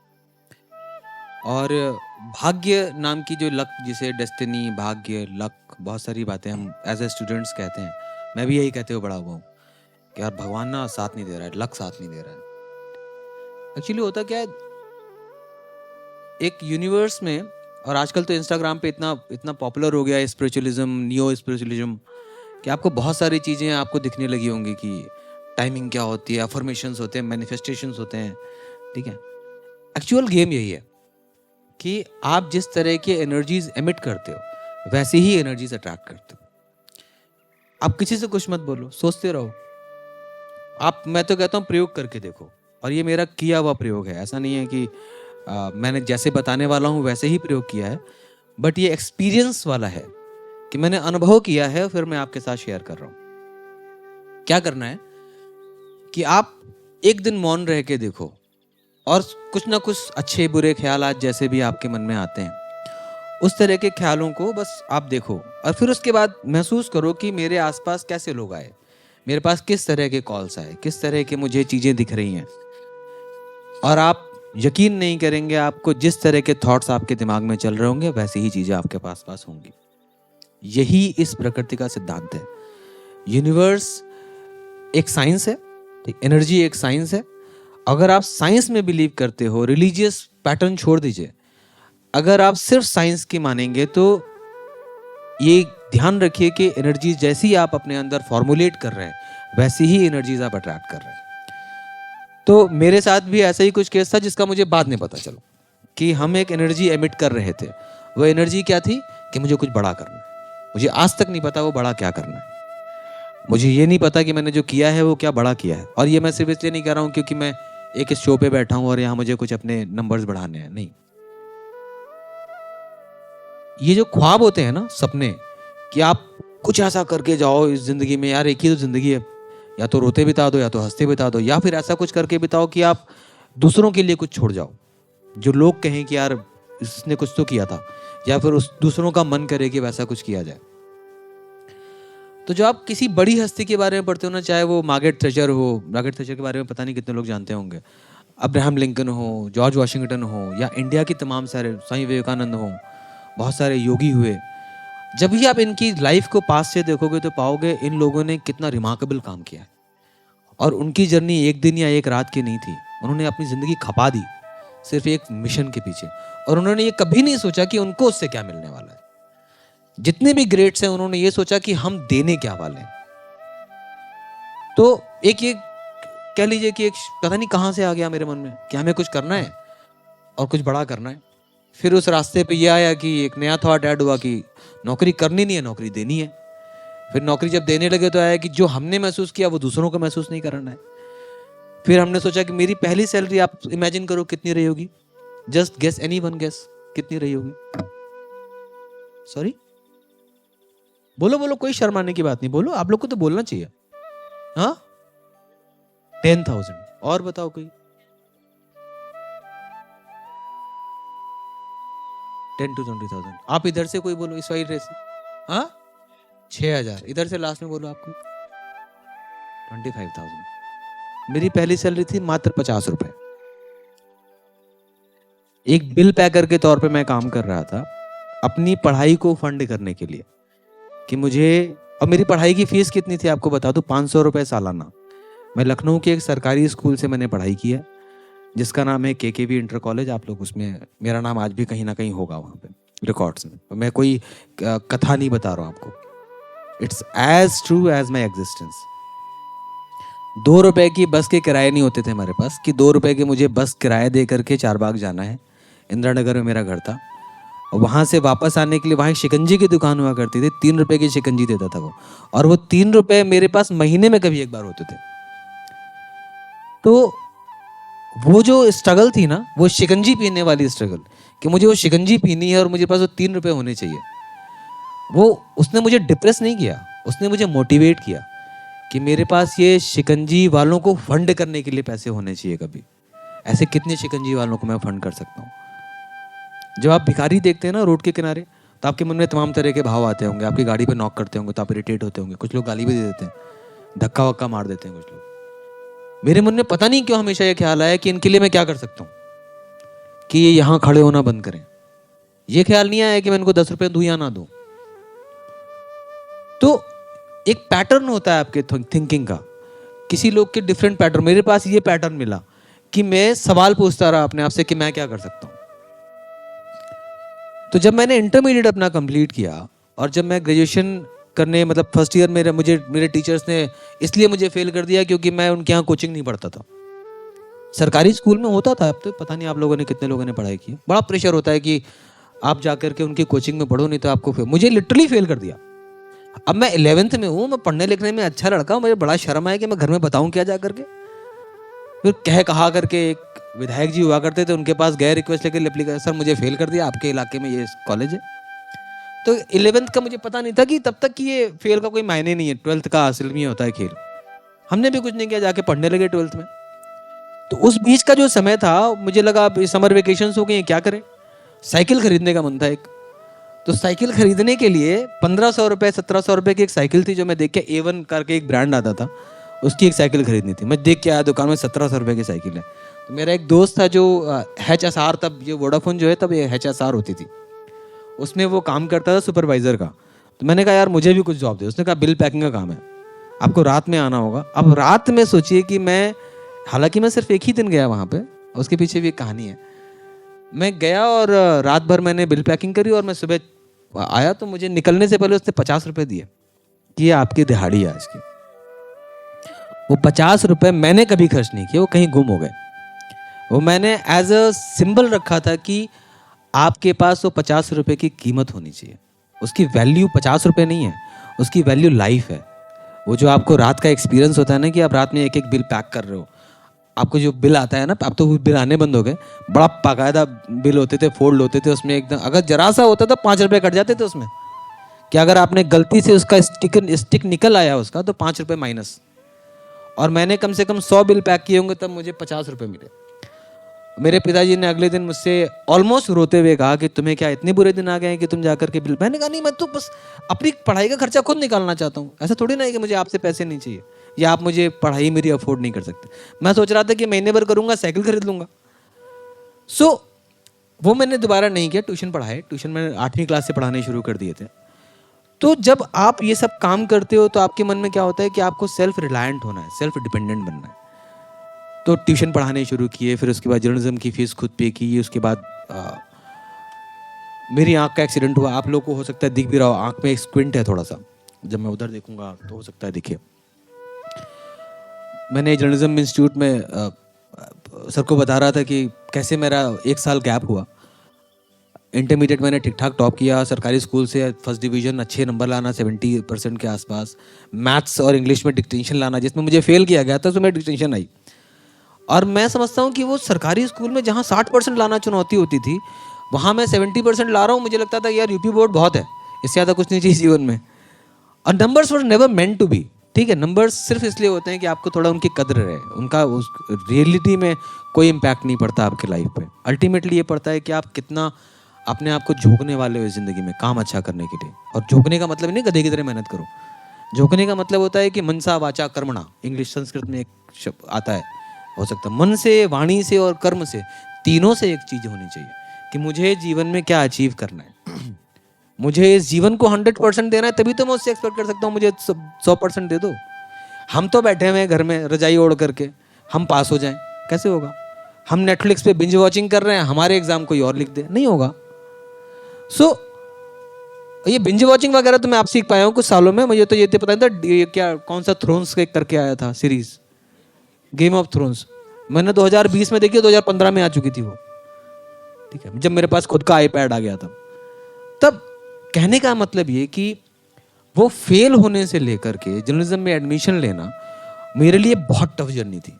और भाग्य नाम की जो लक, जिसे डेस्टिनी, भाग्य, लक, बहुत सारी बातें हम एज ए स्टूडेंट्स कहते हैं, मैं भी यही कहते हुए बड़ा हुआ हूँ कि यार भगवान ना साथ नहीं दे रहा है, लक साथ नहीं दे रहा है। एक्चुअली होता क्या है, एक यूनिवर्स में और आजकल तो इंस्टाग्राम पे इतना इतना पॉपुलर हो गया है स्पिरिचुअलिज्म, नियो स्पिरिचुअलिज्म, कि आपको बहुत सारी चीज़ें आपको दिखने लगी होंगी कि टाइमिंग क्या होती है, अफर्मेशंस होते हैं, मैनिफेस्टेशंस होते हैं, ठीक है। एक्चुअल गेम यही है कि आप जिस तरह की एनर्जीज एमिट करते हो वैसी ही एनर्जीज अट्रैक्ट करते हो। आप किसी से कुछ मत बोलो, सोचते रहो। आप, मैं तो कहता हूँ प्रयोग करके देखो, और ये मेरा किया हुआ प्रयोग है। ऐसा नहीं है कि मैंने जैसे बताने वाला हूँ वैसे ही प्रयोग किया है, बट ये एक्सपीरियंस वाला है कि मैंने अनुभव किया है, फिर मैं आपके साथ शेयर कर रहा हूँ। क्या करना है कि आप एक दिन मौन रह के देखो, और कुछ ना कुछ अच्छे बुरे ख्यालात जैसे भी आपके मन में आते हैं, उस तरह के ख्यालों को बस आप देखो, और फिर उसके बाद महसूस करो कि मेरे आसपास कैसे लोग आए, मेरे पास किस तरह के कॉल्स आए, किस तरह के मुझे चीज़ें दिख रही हैं। और आप यकीन नहीं करेंगे, आपको जिस तरह के थॉट्स आपके दिमाग में चल रहे होंगे वैसी ही चीज़ें आपके पास होंगी। यही इस प्रकृति का सिद्धांत है। यूनिवर्स एक साइंस है, एनर्जी एक साइंस है। अगर आप साइंस में बिलीव करते हो, रिलीजियस पैटर्न छोड़ दीजिए, अगर आप सिर्फ साइंस की मानेंगे तो ये ध्यान रखिए कि एनर्जीज जैसी आप अपने अंदर फॉर्मुलेट कर रहे हैं वैसी ही एनर्जीज आप अट्रैक्ट कर रहे हैं। तो मेरे साथ भी ऐसा ही कुछ केस था जिसका मुझे बाद में पता चला कि हम एक एनर्जी एमिट कर रहे थे। वो एनर्जी क्या थी कि मुझे कुछ बड़ा करना है। मुझे आज तक नहीं पता वो बड़ा क्या करना है। मुझे ये नहीं पता कि मैंने जो किया है वो क्या बड़ा किया है। और ये मैं सिर्फ इसलिए नहीं कह रहा हूँ क्योंकि मैं एक इस शो पे बैठा हूँ और यहाँ मुझे कुछ अपने नंबर्स बढ़ाने हैं, नहीं। ये जो ख्वाब होते हैं ना, सपने, कि आप कुछ ऐसा करके जाओ इस जिंदगी में, यार एक ही तो जिंदगी है, या तो रोते बिता दो या तो हंसते बिता दो, या फिर ऐसा कुछ करके बिताओ कि आप दूसरों के लिए कुछ छोड़ जाओ, जो लोग कहें कि यार इसने कुछ तो किया था, या फिर उस दूसरों का मन करे कि वैसा कुछ किया जाए। तो जो आप किसी बड़ी हस्ती के बारे में पढ़ते हो ना, चाहे वो मार्गरेट थैचर हो, मार्गरेट थैचर के बारे में पता नहीं कितने लोग जानते होंगे, अब्राहम लिंकन हो, जॉर्ज वाशिंगटन हो, या इंडिया की तमाम सारे, स्वामी विवेकानंद हो, बहुत सारे योगी हुए, जब भी आप इनकी लाइफ को पास से देखोगे तो पाओगे इन लोगों ने कितना रिमार्केबल काम किया है। और उनकी जर्नी एक दिन या एक रात की नहीं थी। उन्होंने अपनी ज़िंदगी खपा दी सिर्फ एक मिशन के पीछे, और उन्होंने ये कभी नहीं सोचा कि उनको उससे क्या मिलने वाला है। जितने भी ग्रेट्स हैं उन्होंने ये सोचा कि हम देने क्या वाले हैं। तो एक ये कह लीजिए कि एक पता नहीं कहाँ से आ गया मेरे मन में कि हमें कुछ करना है और कुछ बड़ा करना है। फिर उस रास्ते पे ये आया कि एक नया थॉट ऐड हुआ कि नौकरी करनी नहीं है, नौकरी देनी है। फिर नौकरी जब देने लगे तो आया कि जो हमने महसूस किया वो दूसरों को महसूस नहीं करना है। फिर हमने सोचा कि मेरी पहली सैलरी आप इमेजिन करो कितनी रही होगी, just guess, any one guess, कितनी रही होगी? सॉरी, बोलो बोलो, कोई शर्माने की बात नहीं, बोलो, आप लोग को तो बोलना चाहिए। हाँ, 10,000। और बताओ कोई? 10 to 20,000। आप इधर से कोई बोलो, इस वाली रेस। हाँ, 6,000। इधर से लास्ट में बोलो आपको 25,000। मेरी पहली सैलरी थी मात्र 50 रुपए। एक बिल पैकर के तौर पे मैं काम कर रहा था अपनी पढ़ाई को फंड करने के लिए, कि मुझे, और मेरी पढ़ाई की फीस कितनी थी आपको बता दूं, 500 रुपए सालाना। मैं लखनऊ के एक सरकारी स्कूल से मैंने पढ़ाई की है जिसका नाम है केकेवी इंटर कॉलेज। आप लोग उसमें, मेरा नाम आज भी कहीं ना कहीं होगा वहाँ पे रिकॉर्ड्स में। मैं कोई कथा नहीं बता रहा हूँ आपको, it's as true as my existence. 2 रुपए की बस के किराए नहीं होते थे हमारे पास कि 2 रुपए के मुझे बस किराया दे करके चारबाग जाना है। इंदिरा नगर में मेरा घर था, और वहाँ से वापस आने के लिए वहाँ एक शिकंजी की दुकान हुआ करती थी, 3 रुपए की शिकंजी देता था वो, और वो 3 रुपए मेरे पास महीने में कभी एक बार होते थे। तो वो जो स्ट्रगल थी ना, वो शिकंजी पीने वाली स्ट्रगल, कि मुझे वो शिकंजी पीनी है और मुझे पास वो 3 रुपए होने चाहिए, वो उसने मुझे डिप्रेस नहीं किया, उसने मुझे मोटिवेट किया कि मेरे पास ये शिकंजी वालों को फंड करने के लिए पैसे होने चाहिए। कभी ऐसे कितने शिकंजी वालों को मैं फंड कर सकता हूँ। जब आप भिखारी देखते हैं ना रोड के किनारे, तो आपके मन में तमाम तरह के भाव आते होंगे। आपकी गाड़ी पे नॉक करते होंगे तो आप इरिटेट होते होंगे, कुछ लोग गाली भी दे देते हैं, धक्का वक्का मार देते हैं कुछ लोग। मेरे मन में पता नहीं क्यों हमेशा ये ख्याल आया कि इनके लिए मैं क्या कर सकता हूँ कि ये यहाँ खड़े होना बंद करें। ये ख्याल नहीं आया कि मैं इनको 10 रुपए दूं या ना दूं। तो एक पैटर्न होता है आपके थिंकिंग का, किसी लोग के डिफरेंट पैटर्न। मेरे पास ये पैटर्न मिला कि मैं सवाल पूछता रहा अपने आप से कि मैं क्या कर सकता हूं। तो जब मैंने इंटरमीडिएट अपना कंप्लीट किया और जब मैं ग्रेजुएशन करने मतलब फर्स्ट ईयर मेरे मेरे टीचर्स ने इसलिए मुझे फेल कर दिया क्योंकि मैं उनके यहाँ कोचिंग नहीं पढ़ता था। सरकारी स्कूल में होता था, अब तो पता नहीं आप लोगों ने कितने लोगों ने पढ़ाई की, बड़ा प्रेशर होता है कि आप जाकर के उनकी कोचिंग में पढ़ो नहीं तो आपको मुझे लिटरली फेल कर दिया। अब मैं 11th में हूँ, मैं पढ़ने लिखने में अच्छा लड़का हूँ, मुझे बड़ा शर्म आया कि मैं घर में बताऊँ क्या जा करके। फिर कहा करके एक विधायक जी हुआ करते थे, उनके पास गए रिक्वेस्ट लेकर एप्लीकेशन, सर मुझे फेल कर दिया, आपके इलाके में ये कॉलेज है। तो 11th का मुझे पता नहीं था कि तब तक कि ये फेल का कोई मायने नहीं है, 12th का असल में होता है खेल। हमने भी कुछ नहीं किया, जाके पढ़ने लगे 12th में। तो उस बीच का जो समय था मुझे लगा अब समर वेकेशन हो गई, क्या करें। साइकिल खरीदने का मन था एक, तो साइकिल खरीदने के लिए 1500 रुपये 1700 रुपये की एक साइकिल थी जो मैं देख के A1 करके एक ब्रांड आता था, उसकी एक साइकिल खरीदनी थी। मैं देख के आया दुकान में 1700 रुपये की साइकिल है। तो मेरा एक दोस्त था जो HSR, तब ये वोडाफोन जो है तब ये HSR होती थी, उसमें वो काम करता था सुपरवाइज़र का। तो मैंने कहा यार मुझे भी कुछ जॉब दे। उसने कहा बिल पैकिंग का काम है, आपको रात में आना होगा। अब रात में सोचिए कि मैं, हालांकि मैं सिर्फ एक ही दिन गया वहाँ पे, उसके पीछे भी एक कहानी है। मैं गया और रात भर मैंने बिल पैकिंग करी और मैं सुबह आया तो मुझे निकलने से पहले उसने 50 रुपये दिए कि ये आपकी दिहाड़ी है आज की। वो 50 रुपये मैंने कभी खर्च नहीं किए, वो कहीं गुम हो गए। वो मैंने एज अ सिंबल रखा था कि आपके पास वो 50 रुपये की कीमत होनी चाहिए। उसकी वैल्यू 50 रुपये नहीं है, उसकी वैल्यू लाइफ है। वो जो आपको रात का एक्सपीरियंस होता है ना कि आप रात में एक एक बिल पैक कर रहे हो, आपको जो बिल आता है ना, अब तो बिल आने बंद हो गए, बड़ा बाकायदा बिल होते थे, फोल्ड होते थे उसमें एकदम, अगर जरा सा होता तो 5 रुपये कट जाते थे उसमें, कि अगर आपने गलती से उसका स्टिक निकल आया उसका तो 5 रुपये माइनस। और मैंने कम से कम 100 बिल पैक किए होंगे तब मुझे 50 रुपये मिले। मेरे पिताजी ने अगले दिन मुझसे ऑलमोस्ट रोते हुए कहा कि तुम्हें क्या इतने बुरे दिन आ गए हैं कि तुम जाकर के बिल। मैंने कहा नहीं, मैं तो बस अपनी पढ़ाई का खर्चा खुद निकालना चाहता हूँ, ऐसा थोड़ी ना है कि मुझे आपसे पैसे नहीं चाहिए या आप मुझे पढ़ाई मेरी अफोर्ड नहीं कर सकते। मैं सोच रहा था कि महीने भर करूँगा, साइकिल खरीद लूँगा। सो वो मैंने दोबारा नहीं किया, ट्यूशन पढ़ाए। ट्यूशन मैंने 8वीं क्लास से पढ़ाने शुरू कर दिए थे। तो जब आप ये सब काम करते हो तो आपके मन में क्या होता है कि आपको सेल्फ रिलायंट होना है, सेल्फ डिपेंडेंट बनना है। तो ट्यूशन पढ़ाने शुरू किए, फिर उसके बाद जर्नलिज्म की फीस खुद पे की। उसके बाद मेरी आंख का एक्सीडेंट हुआ। आप लोग को हो सकता है दिख भी रहा हो, आंख में एक स्क्विंट है थोड़ा सा, जब मैं उधर देखूंगा तो हो सकता है दिखे। मैंने जर्नलिज्म इंस्टीट्यूट में सर को बता रहा था कि कैसे मेरा 1 साल गैप हुआ। इंटरमीडिएट मैंने ठीक ठाक टॉप किया, सरकारी स्कूल से फर्स्ट डिवीज़न, अच्छे नंबर लाना 70% के आसपास। मैथ्स और इंग्लिश में डिस्टिंक्शन लाना, जिसमें मुझे फेल किया गया था उसमें डिस्टिंक्शन आई। और मैं समझता हूँ कि वो सरकारी स्कूल में जहाँ 60% लाना चुनौती होती थी, वहाँ मैं 70% ला रहा हूँ। मुझे लगता था यार यूपी बोर्ड बहुत है, इससे ज़्यादा कुछ नहीं चाहिए जीवन में। और numbers were never meant to be, ठीक है। नंबर्स सिर्फ इसलिए होते हैं कि आपको थोड़ा उनकी कदर रहे, उनका उस रियलिटी में कोई इम्पैक्ट नहीं पड़ता आपकी लाइफ पे। अल्टीमेटली ये पड़ता है कि आप कितना अपने आप को झोंकने वाले हो ज़िंदगी में काम अच्छा करने के लिए। और झोंकने का मतलब नहीं गधे की तरह मेहनत करो, झोंकने का मतलब होता है कि मनसा वाचा कर्मणा, इंग्लिश संस्कृत में एक शब्द आता है, हो सकता है मन से, वाणी से और कर्म से, तीनों से एक चीज़ होनी चाहिए कि मुझे जीवन में क्या अचीव करना है। मुझे इस जीवन को 100% देना है, तभी तो मैं उससे एक्सपेक्ट कर सकता हूँ मुझे 100% दे दो। हम तो बैठे हुए हैं घर में रजाई ओढ़ करके, हम पास हो जाएं, कैसे होगा। हम नेटफ्लिक्स पे बिंज वॉचिंग कर रहे हैं, हमारे एग्जाम कोई और लिख दे, नहीं होगा। सो ये बिंज वॉचिंग वगैरह तो मैं आप सीख पाया हूँ कुछ सालों में। मुझे तो ये तो पता नहीं था ये क्या, कौन सा थ्रोन्स के करके आया था सीरीज, गेम ऑफ थ्रोन्स। मैंने 2020 में देखी, 2015 में आ चुकी थी वो, ठीक है, जब मेरे पास खुद का आईपैड आ गया था। तब कहने का मतलब ये कि वो फेल होने से लेकर के जर्नलिज्म में एडमिशन लेना मेरे लिए बहुत टफ जर्नी थी।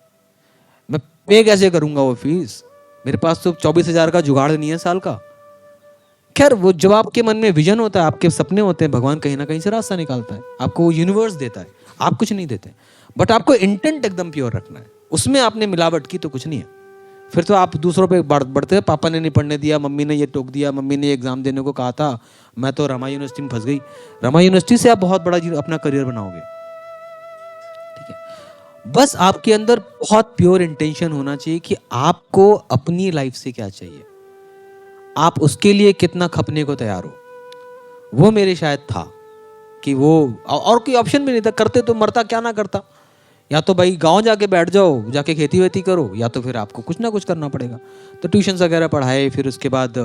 मैं पे कैसे करूंगा वो फीस, मेरे पास तो 24,000 का जुगाड़ नहीं है साल का। खैर, वो जब आपके मन में विजन होता है, आपके सपने होते हैं, भगवान कहीं ना कहीं से रास्ता निकालता है, आपको वो यूनिवर्स देता है, आप कुछ नहीं देते। बट आपको इंटेंट एकदम प्योर रखना है, उसमें आपने मिलावट की तो कुछ नहीं है, फिर तो आप दूसरों पे बढ़ते हैं। पापा ने नहीं पढ़ने दिया, मम्मी ने ये टोक दिया, मम्मी ने एग्जाम देने को कहा था, मैं तो रमा यूनिवर्सिटी में फंस गई। रमा यूनिवर्सिटी से आप बहुत बड़ा अपना करियर बनाओगे, ठीक है। बस आपके अंदर बहुत प्योर इंटेंशन होना चाहिए कि आपको अपनी लाइफ से क्या चाहिए, आप उसके लिए कितना खपने को तैयार हो। वो मेरे शायद था कि वो, और कोई ऑप्शन भी नहीं था। करते तो मरता, क्या ना करता। या तो भाई गांव जाके बैठ जाओ, जाके खेती वेती करो, या तो फिर आपको कुछ ना कुछ करना पड़ेगा। तो ट्यूशन्स वगैरह पढ़ाए, फिर उसके बाद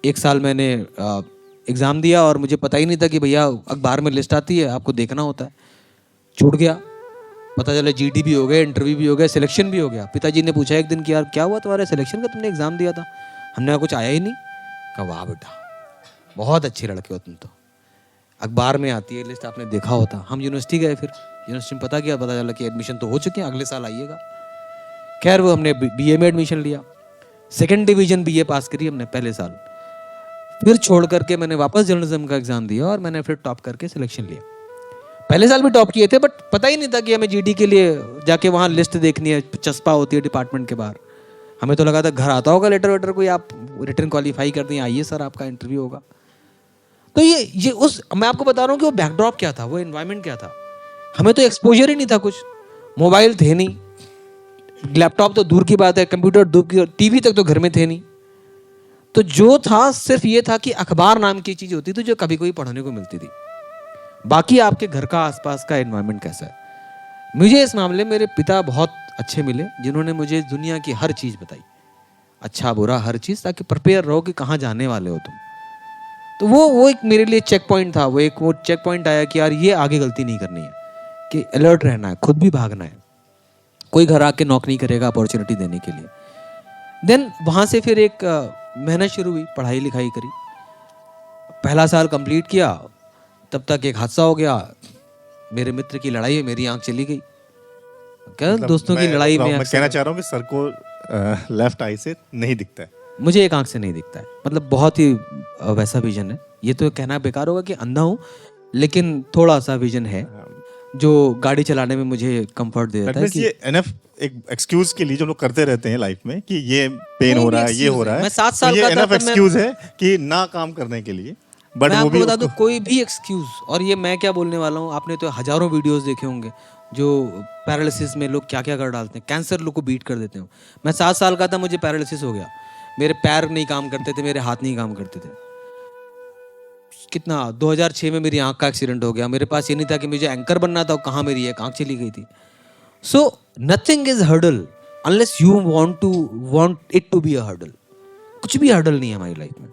एक साल मैंने एग्ज़ाम दिया और मुझे पता ही नहीं था कि भैया अखबार में लिस्ट आती है, आपको देखना होता है। छूट गया, पता चला जीडी भी हो गया, इंटरव्यू भी हो गया, सिलेक्शन भी हो गया। पिताजी ने पूछा एक दिन कि यार क्या हुआ तुम्हारे सिलेक्शन का, तुमने एग्ज़ाम दिया था? हमने कहा कुछ आया ही नहीं। कहा वाह बेटा, बहुत अच्छे लड़के हो तुम तो, अखबार में आती है लिस्ट, आपने देखा होता। हम यूनिवर्सिटी गए, फिर यूनिवर्सिटी में पता चला कि एडमिशन तो हो चुके हैं, अगले साल आइएगा। खैर वो हमने बीए में एडमिशन लिया, सेकंड डिवीजन बीए पास करी हमने पहले साल। फिर छोड़ करके मैंने वापस जर्नलिज्म का एग्ज़ाम दिया और मैंने फिर टॉप करके सिलेक्शन लिया। पहले साल भी टॉप किए थे, बट पता ही नहीं था कि हमें जीडी के लिए जाके वहाँ लिस्ट देखनी है, चस्पा होती है डिपार्टमेंट के बाहर। हमें तो लगा था घर आता होगा लेटर वेटर कोई, आप रिटर्न क्वालिफाई कर दें, आइए सर आपका इंटरव्यू होगा। तो ये उस मैं आपको बता रहा हूँ कि वो बैकड्रॉप क्या था, वो एनवायरनमेंट क्या था। हमें तो एक्सपोजर ही नहीं था कुछ, मोबाइल थे नहीं, लैपटॉप तो दूर की बात है, कंप्यूटर दूर की, टीवी तक तो घर में थे नहीं। तो जो था सिर्फ ये था कि अखबार नाम की चीज़ होती थी जो कभी कोई पढ़ने को मिलती थी। बाकी आपके घर का आसपास का एनवायरनमेंट कैसा है। मुझे इस मामले में मेरे पिता बहुत अच्छे मिले, जिन्होंने मुझे दुनिया की हर चीज़ बताई, अच्छा बुरा हर चीज़, ताकि प्रिपेयर रहो कि कहाँ जाने वाले हो तुम। तो वो एक मेरे लिए चेक पॉइंट था। वो चेक पॉइंट आया कि यार ये आगे गलती नहीं करनी है, कि अलर्ट रहना है, खुद भी भागना है। कोई घर आके नॉक नहीं करेगा अपॉर्चुनिटी देने के लिए। देन वहाँ से फिर एक मेहनत शुरू हुई, पढ़ाई लिखाई करी। पहला साल कंप्लीट किया, तब तक एक हादसा हो गया, मेरे मित्र की लड़ाई में मेरी आंख चली गई। क्या मतलब दोस्तों की लड़ाई में मैं कहना चाह रहा हूँ कि सर को लेफ्ट आई से नहीं दिखता है। मुझे एक आंख से नहीं दिखता है, मतलब बहुत ही वैसा विजन है। ये तो कहना बेकार होगा कि अंधा हूँ, लेकिन थोड़ा सा विजन है जो गाड़ी चलाने में मुझे कंफर्ट दे देता है। कि ये एनफ एक एक्सक्यूज के लिए जो लोग करते रहते हैं लाइफ में कि ये पेन हो रहा है, ये हो रहा है, मैं 7 साल तो का ये था एनफ तब मैं एक्सक्यूज है कि ना काम करने के लिए। बट मैं वो आपको भी बता दूं, कोई भी एक्सक्यूज, और ये मैं क्या बोलने वाला हूँ, आपने तो हजारों वीडियोस देखे होंगे जो पैरालिसिस में लोग क्या क्या कर डालते हैं, कैंसर लोग को बीट कर देते हैं। मैं 7 साल का था, मुझे पैरालिसिस हो गया, मेरे पैर नहीं काम करते थे, मेरे हाथ नहीं काम करते थे। कितना 2006 में मेरी आंख का एक्सीडेंट हो गया। मेरे पास ये नहीं था कि मुझे एंकर बनना था, कहाँ मेरी एक आंख चली गई थी। So nothing is hurdle unless you want it to be a hurdle. कुछ भी हर्डल नहीं है हमारी लाइफ में,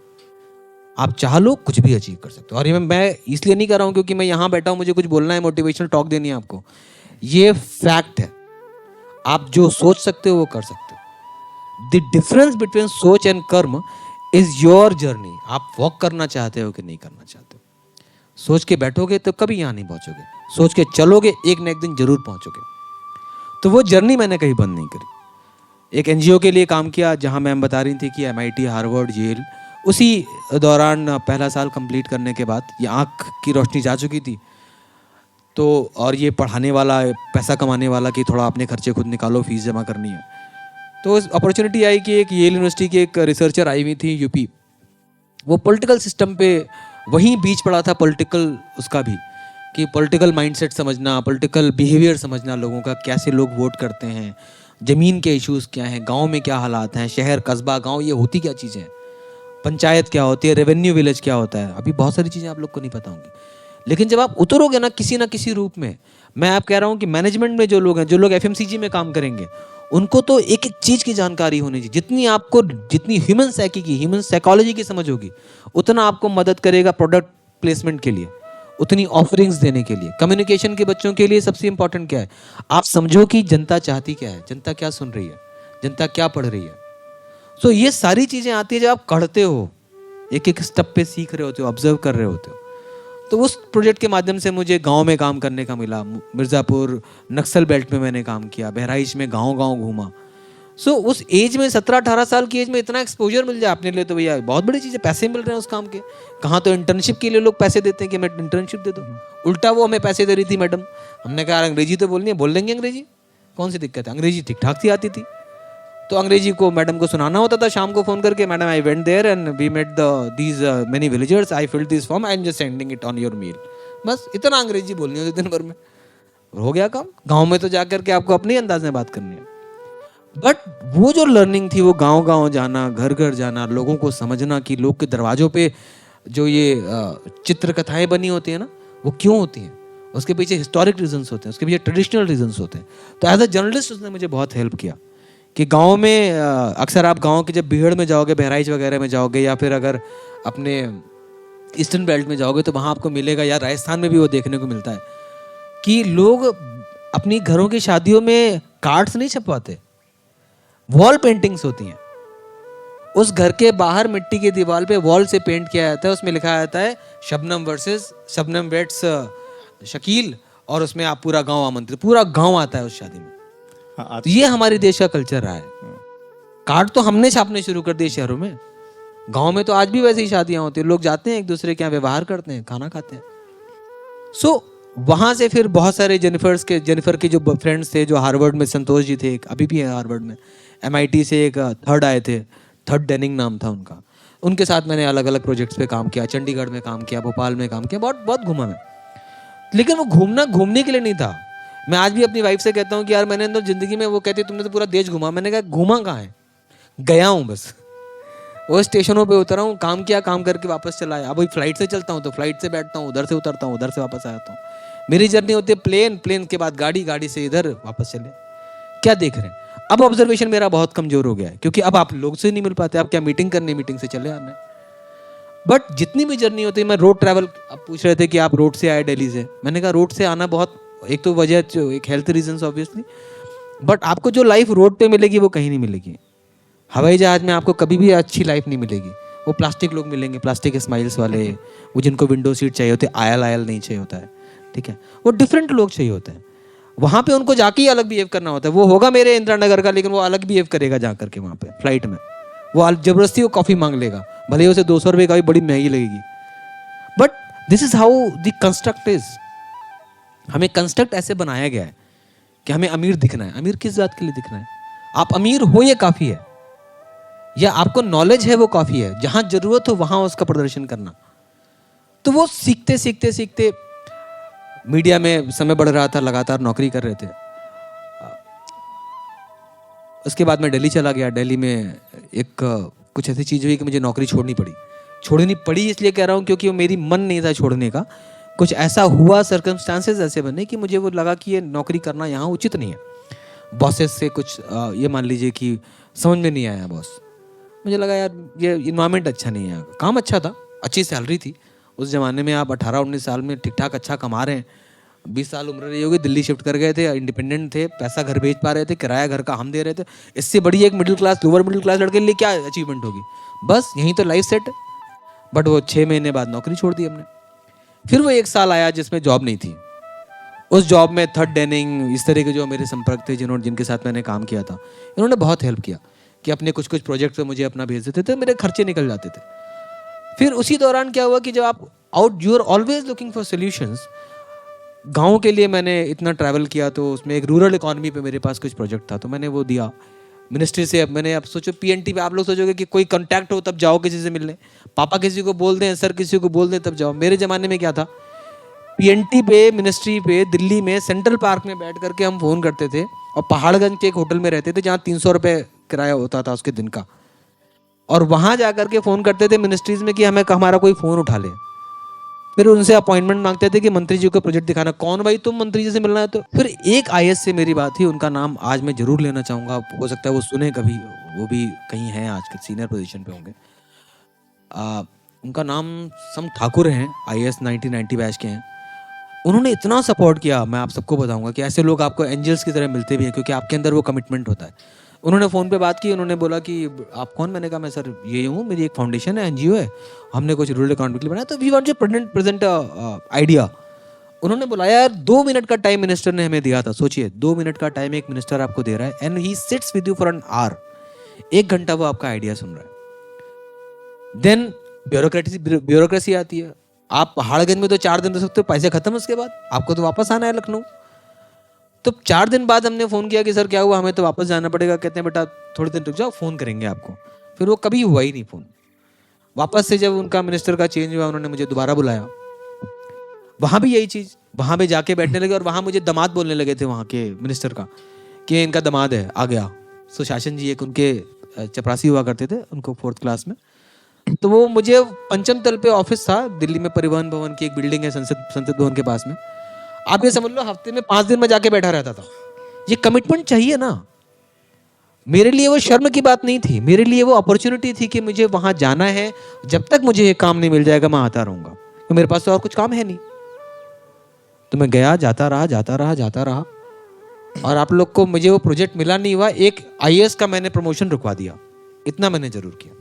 आप चाह लो कुछ भी अचीव कर सकते हो। और ये मैं इसलिए नहीं कर रहा हूँ क्योंकि मैं यहाँ बैठा हूँ, मुझे कुछ बोलना है, मोटिवेशनल टॉक देनी है आपको। ये फैक्ट है, आप जो सोच सकते हो वो कर सकते हो। द डिफरेंस बिटवीन सोच एंड कर्म इज योर जर्नी। आप वॉक करना चाहते हो कि नहीं करना चाहते हो। सोच के बैठोगे तो कभी यहाँ नहीं पहुँचोगे, सोच के चलोगे एक न एक दिन जरूर पहुँचोगे। तो वो जर्नी मैंने कहीं बंद नहीं करी। एक एनजीओ के लिए काम किया, जहाँ मैम बता रही थी कि MIT, हार्वर्ड, येल। उसी दौरान पहला साल कंप्लीट करने के बाद ये आँख की रोशनी जा चुकी थी, तो और ये पढ़ाने वाला, पैसा कमाने वाला कि थोड़ा अपने खर्चे खुद निकालो, फीस जमा करनी है। तो अपॉर्चुनिटी आई कि एक येल यूनिवर्सिटी की एक रिसर्चर आई हुई थी यूपी। वो पॉलिटिकल सिस्टम पे वहीं बीच पड़ा था, पॉलिटिकल उसका भी, कि पॉलिटिकल माइंडसेट समझना, पॉलिटिकल बिहेवियर समझना लोगों का, कैसे लोग वोट करते हैं, ज़मीन के इश्यूज़ क्या हैं, गांव में क्या हालात हैं, शहर कस्बा गांव ये होती क्या चीज़ें हैं, पंचायत क्या होती है, रेवेन्यू विलेज क्या होता है। अभी बहुत सारी चीज़ें आप लोग को नहीं पता होंगी, लेकिन जब आप उतरोगे ना किसी रूप में, मैं आप कह रहा हूँ कि मैनेजमेंट में जो लोग हैं, जो लोग FMCG में काम करेंगे, उनको तो एक एक चीज़ की जानकारी होनी चाहिए। जितनी ह्यूमन साइकी की, ह्यूमन साइकोलॉजी की समझ होगी, उतना आपको मदद करेगा प्रोडक्ट प्लेसमेंट के लिए, उतनी ऑफरिंग्स देने के लिए। कम्युनिकेशन के बच्चों के लिए सबसे इंपॉर्टेंट क्या है, आप समझो कि जनता चाहती क्या है, जनता क्या सुन रही है, जनता क्या पढ़ रही है। सो ये सारी चीज़ें आती है जब आप पढ़ते हो, एक एक स्टेप पे सीख रहे होते हो, ऑब्जर्व कर रहे होते हो। तो उस प्रोजेक्ट के माध्यम से मुझे गांव में काम करने का मिला। मिर्ज़ापुर नक्सल बेल्ट में मैंने काम किया, बहराइच में गांव घूमा। सो उस एज में 17-18 साल की एज में इतना एक्सपोजर मिल जाए अपने लिए, तो भैया बहुत बड़ी चीज़ है। पैसे मिल रहे हैं उस काम के। कहाँ तो इंटर्नशिप के लिए लोग पैसे देते हैं कि मैं इंटर्नशिप दे दूँ, उल्टा वो हमें पैसे दे रही थी मैडम। हमने कहा अंग्रेजी तो बोलनी है, बोल लेंगे अंग्रेजी, कौन सी दिक्कत है, अंग्रेजी ठीक ठाक सी आती थी। तो अंग्रेजी को मैडम को सुनाना होता था शाम को फ़ोन करके, madam I went there and we met these many villagers, I filled this form, I am just sending it on your mail. बस इतना अंग्रेजी बोलनी होती दिन भर में, हो गया काम। गांव में तो जाकर के आपको अपने अंदाज में बात करनी है। बट वो जो लर्निंग थी, वो गांव जाना, घर जाना, लोगों को समझना कि लोग के दरवाजों पे जो ये चित्र कथाएं बनी होती हैं ना, वो क्यों होती हैं, उसके पीछे हिस्टोरिक रीजंस होते हैं, उसके पीछे ट्रेडिशनल रीजंस होते हैं। तो एज अ जर्नलिस्ट उसने मुझे बहुत हेल्प किया कि गांव में अक्सर आप गांव के जब भीड़ में जाओगे, बहराइच वगैरह में जाओगे, या फिर अगर अपने ईस्टर्न बेल्ट में जाओगे तो वहाँ आपको मिलेगा, या राजस्थान में भी वो देखने को मिलता है कि लोग अपनी घरों की शादियों में कार्ड्स नहीं छपवाते, वॉल पेंटिंग्स होती हैं। उस घर के बाहर मिट्टी की दीवार पे वॉल से पेंट किया जाता है, उसमें लिखा जाता है शबनम वर्सेस शबनम वेट्स शकील, और उसमें आप पूरा गांव आमंत्रित, पूरा गांव आता है उस शादी में। हाँ, तो ये हमारे देश का कल्चर रहा है। कार्ड तो हमने छापने शुरू कर दिए शहरों में, गांव में तो आज भी वैसे ही शादियां होती है, लोग जाते हैं एक दूसरे के यहाँ, व्यवहार करते हैं, खाना खाते हैं। सो वहां से फिर बहुत सारे जेनिफर के जो फ्रेंड्स थे, जो हार्वर्ड में, संतोष जी थे, अभी भी है हार्वर्ड में, MIT से एक थर्ड आए थे, थर्ड डेनिंग नाम था उनका, उनके साथ मैंने अलग अलग प्रोजेक्ट्स पे काम किया, चंडीगढ़ में काम किया, भोपाल में काम किया, बहुत बहुत घूमा मैं। लेकिन वो घूमना घूमने के लिए नहीं था। मैं आज भी अपनी वाइफ से कहता हूँ कि यार मैंने तो जिंदगी में, वो कहती तुमने तो पूरा देश घुमा, मैंने कहा घूमा कहाँ है, गया हूँ बस, वो स्टेशनों पे उतरा हूँ, काम किया, काम करके वापस चला आया। अब वही फ्लाइट से चलता हूँ तो फ्लाइट से बैठता हूँ, उधर से उतरता हूँ, उधर से वापस आ जाता हूँ। मेरी जर्नी होती है प्लेन, प्लेन के बाद गाड़ी, गाड़ी से इधर वापस चले। क्या देख रहे हैं? अब ऑब्जर्वेशन मेरा बहुत कमजोर हो गया है, क्योंकि अब आप लोग से नहीं मिल पाते, आप क्या मीटिंग करनी, मीटिंग से चले आना है। बट जितनी भी जर्नी होती है, मैं रोड ट्रैवल, आप पूछ रहे थे कि आप रोड से आए दिल्ली से, मैंने कहा रोड से आना बहुत, एक तो वजह एक हेल्थ रीजन ऑब्वियसली, बट आपको जो लाइफ रोड पे मिलेगी वो कहीं नहीं मिलेगी। हवाई जहाज में आपको कभी भी अच्छी लाइफ नहीं मिलेगी। वो प्लास्टिक लोग मिलेंगे, प्लास्टिक स्माइल्स वाले, वो जिनको विंडो सीट चाहिए होते, आयल आयल नहीं चाहिए होता है, ठीक है, वो डिफरेंट लोग चाहिए होते हैं। वहाँ पे उनको जाके ही अलग बिहेव करना होता है। वो होगा मेरे इंदिरा नगर का, लेकिन वो अलग बिहेव करेगा जा करके वहाँ पे फ्लाइट में, वो जबरदस्ती वो कॉफ़ी मांग लेगा, भले ही उसे 200 रुपये का भी बड़ी महंगी लगेगी। But this is how the construct is. हमें कंस्ट्रक्ट ऐसे बनाया गया है कि हमें अमीर दिखना है। अमीर किस बात के लिए दिखना है? आप अमीर हो ये काफ़ी है, या आपको नॉलेज है वो काफ़ी है, जहाँ जरूरत हो वहाँ उसका प्रदर्शन करना। तो वो सीखते सीखते सीखते मीडिया में समय बढ़ रहा था, लगातार नौकरी कर रहे थे। उसके बाद मैं दिल्ली चला गया। दिल्ली में एक कुछ ऐसी चीज़ हुई कि मुझे नौकरी छोड़नी पड़ी। इसलिए कह रहा हूँ क्योंकि वो मेरी मन नहीं था छोड़ने का, कुछ ऐसा हुआ, सर्कमस्टांसेस ऐसे बने कि मुझे वो लगा कि ये नौकरी करना यहाँ उचित नहीं है। बॉसेस से कुछ ये मान लीजिए कि समझ में नहीं आया बॉस, मुझे लगा यार ये इन्वायरमेंट अच्छा नहीं है यहाँ का। काम अच्छा था, अच्छी सैलरी थी उस ज़माने में, आप 18-19 साल में ठीक ठाक अच्छा कमा रहे हैं, 20 साल उम्र रही होगी, दिल्ली शिफ्ट कर गए थे, इंडिपेंडेंट थे, पैसा घर भेज पा रहे थे, किराया घर का हम दे रहे थे। इससे बड़ी एक middle class, lower middle class लड़के के लिए क्या अचीवमेंट होगी? बस यहीं तो लाइफ सेट है। बट वो 6 महीने बाद नौकरी छोड़ दी हमने। फिर वो 1 साल आया जिसमें जॉब नहीं थी। उस जॉब में थर्ड डेनिंग, इस तरह के जो मेरे संपर्क थे, जिनके साथ मैंने काम किया था, इन्होंने बहुत हेल्प किया कि अपने कुछ प्रोजेक्ट पे मुझे अपना भेज देते थे, मेरे खर्चे निकल जाते थे। फिर उसी दौरान क्या हुआ कि जब आप you are always looking for solutions. गाँव के लिए मैंने इतना ट्रैवल किया, तो उसमें एक रूरल इकोनॉमी पे मेरे पास कुछ प्रोजेक्ट था, तो मैंने वो दिया मिनिस्ट्री से। अब मैंने, अब सोचो PNT पे, आप लोग सोचोगे कि कोई कॉन्टैक्ट हो तब जाओ किसी से मिलने, पापा किसी को बोल दें, सर किसी को बोल दें तब जाओ। मेरे ज़माने में क्या था, PNT पे, मिनिस्ट्री पे, दिल्ली में सेंट्रल पार्क में बैठ करके हम फ़ोन करते थे, और पहाड़गंज के एक होटल में रहते थे जहाँ 300 रुपये किराया होता था उसके दिन का, और वहाँ जा करके फ़ोन करते थे मिनिस्ट्रीज़ में कि हमारा कोई फ़ोन उठा ले। फिर उनसे अपॉइंटमेंट मांगते थे कि मंत्री जी को प्रोजेक्ट दिखाना। कौन भाई तुम, मंत्री जी से मिलना है? तो फिर एक IAS से मेरी बात थी, उनका नाम आज मैं जरूर लेना चाहूँगा, हो सकता है वो सुने कभी, वो भी कहीं हैं आज के सीनियर पोजीशन पे होंगे। उनका नाम सम ठाकुर हैं, IAS 1990 बैच के हैं। उन्होंने इतना सपोर्ट किया, मैं आप सबको बताऊंगा कि ऐसे लोग आपको एंजल्स की तरह मिलते भी हैं, क्योंकि आपके अंदर वो कमिटमेंट होता है। उन्होंने फ़ोन पे बात की, उन्होंने बोला कि आप कौन? मैंने कहा मैं सर ये हूँ, मेरी एक फाउंडेशन है, NGO है, हमने कुछ रूरल इकोनॉमी के लिए बनाया, तो we want to present idea. उन्होंने बुलाया यार, 2 मिनट का टाइम मिनिस्टर ने हमें दिया था। सोचिए 2 मिनट का टाइम एक मिनिस्टर आपको दे रहा है, and he sits with you for an hour. 1 घंटा वो आपका आइडिया सुन रहा है। देन ब्यूरोक्रेसी आती है। आप पहाड़गंज में तो 4 दिन रह सकते हो, पैसे खत्म, उसके बाद आपको तो वापस आना है लखनऊ। तो 4 दिन बाद हमने फ़ोन किया कि सर क्या हुआ, हमें तो वापस जाना पड़ेगा। कहते हैं बेटा थोड़े दिन रुक जाओ, फ़ोन करेंगे आपको। फिर वो कभी हुआ ही नहीं फ़ोन। वापस से जब उनका मिनिस्टर का चेंज हुआ, उन्होंने मुझे दोबारा बुलाया, वहाँ भी यही चीज़, वहाँ पे जाके बैठने लगे, और वहाँ मुझे दामाद बोलने लगे थे वहाँ के मिनिस्टर का, कि इनका दामाद है आ गया। सुशासन जी एक उनके चपरासी हुआ करते थे, उनको 4th क्लास में। तो वो मुझे पंचम तल पे ऑफिस था दिल्ली में, परिवहन भवन की एक बिल्डिंग है संसद भवन के पास में। आप ये समझ लो हफ्ते में 5 दिन में जाके बैठा रहता था। ये कमिटमेंट चाहिए ना। मेरे लिए वो शर्म की बात नहीं थी, मेरे लिए वो अपॉर्चुनिटी थी कि मुझे वहां जाना है। जब तक मुझे ये काम नहीं मिल जाएगा मैं आता रहूंगा, तो मेरे पास तो और कुछ काम है नहीं। तो मैं गया, जाता रहा जाता रहा जाता रहा, और आप लोग को मुझे वो प्रोजेक्ट मिला नहीं हुआ। एक आईएएस का मैंने प्रमोशन रुकवा दिया, इतना मैंने जरूर किया।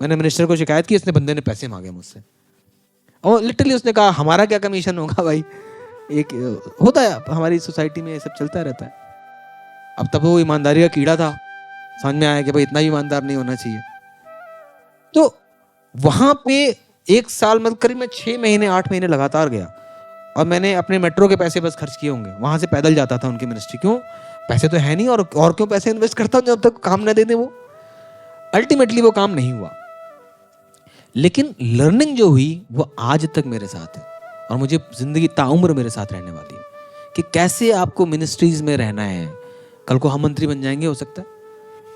मैंने मिनिस्टर को शिकायत की, इसने बंदे ने पैसे मांगे मुझसे, और लिटरली उसने कहा हमारा क्या कमीशन होगा भाई, एक होता है हमारी सोसाइटी में, ये सब चलता रहता है। अब तब वो ईमानदारी का कीड़ा था, समझ में आया कि भाई इतना भी ईमानदार नहीं होना चाहिए। तो वहां पे 1 साल, मतलब करीब मैं 6 महीने 8 महीने लगातार गया, और मैंने अपने मेट्रो के पैसे बस खर्च किए होंगे। वहां से पैदल जाता था उनकी मिनिस्ट्री, क्यों, पैसे तो है नहीं, और क्यों पैसे इन्वेस्ट करता हूं जब तक काम न दे दे वो। अल्टीमेटली वो काम नहीं हुआ, लेकिन लर्निंग जो हुई वो आज तक मेरे साथ है, और मुझे जिंदगी ताउम्र मेरे साथ रहने वाली है कि कैसे आपको मिनिस्ट्रीज में रहना है। कल को हम मंत्री बन जाएंगे हो सकता है,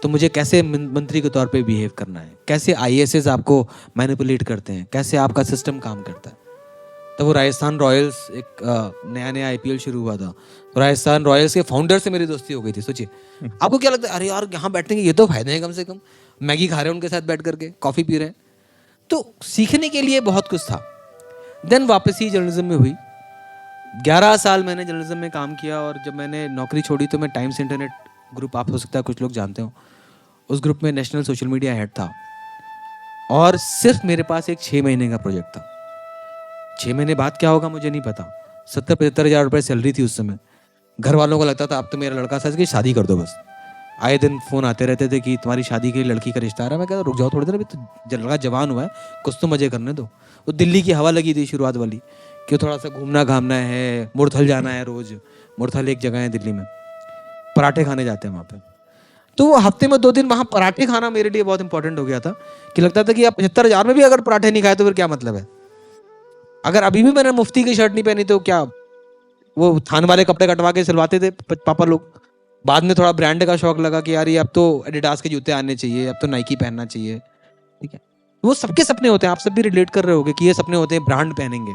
तो मुझे कैसे मंत्री के तौर पे बिहेव करना है, कैसे आईएएस आपको मैनिपुलेट करते हैं, कैसे आपका सिस्टम काम करता है। तो वो राजस्थान रॉयल्स, एक नया नया आईपीएल शुरू हुआ था, तो राजस्थान रॉयल्स के फाउंडर से मेरी दोस्ती हो गई थी। सोचिए, आपको क्या लगता है, अरे यार यहाँ बैठने के ये तो फायदे हैं, कम से कम मैगी खा रहे हैं उनके साथ बैठ करके, कॉफी पी रहे हैं। तो सीखने के लिए बहुत कुछ था। देन वापसी जर्नलिज्म में हुई। 11 साल मैंने जर्नलिज्म में काम किया, और जब मैंने नौकरी छोड़ी तो मैं टाइम्स इंटरनेट ग्रुप, आप हो सकता है कुछ लोग जानते हो, उस ग्रुप में नेशनल सोशल मीडिया हेड था, और सिर्फ मेरे पास एक 6 महीने का प्रोजेक्ट था। 6 महीने बाद क्या होगा मुझे नहीं पता। 70-75 हज़ार रुपये सैलरी थी उस समय। घर वालों को लगता था अब तो मेरा लड़का सच की शादी कर दो बस। आए दिन फोन आते रहते थे कि तुम्हारी शादी के लिए लड़की का रिश्ता आ रहा है। मैं कहता रुक जाओ थोड़ी देर, अभी तो लड़का जवान हुआ है, कुछ तो मजे करने दो। वो दिल्ली की हवा लगी थी शुरुआत वाली कि थोड़ा सा घूमना घामना है, मुरथल जाना है रोज। मुरथल एक जगह है दिल्ली में, पराठे खाने जाते हैं वहाँ पे। तो वो हफ्ते में 2 दिन वहाँ पराठे खाना मेरे लिए बहुत इंपॉर्टेंट हो गया था, कि लगता था कि आप 75 हज़ार में भी अगर पराठे नहीं खाए तो फिर क्या मतलब है। अगर अभी भी मैंने मुफ्ती की शर्ट नहीं पहनी तो क्या, वो थान वाले कपड़े कटवा के सिलवाते थे पापा लोग। बाद में थोड़ा ब्रांड का शौक लगा कि यार ये अब तो एडिडास के जूते आने चाहिए, अब तो नाइकी पहनना चाहिए, ठीक है। वो सबके सपने होते हैं, आप सब भी रिलेट कर रहे होगे कि ये सपने होते हैं, ब्रांड पहनेंगे,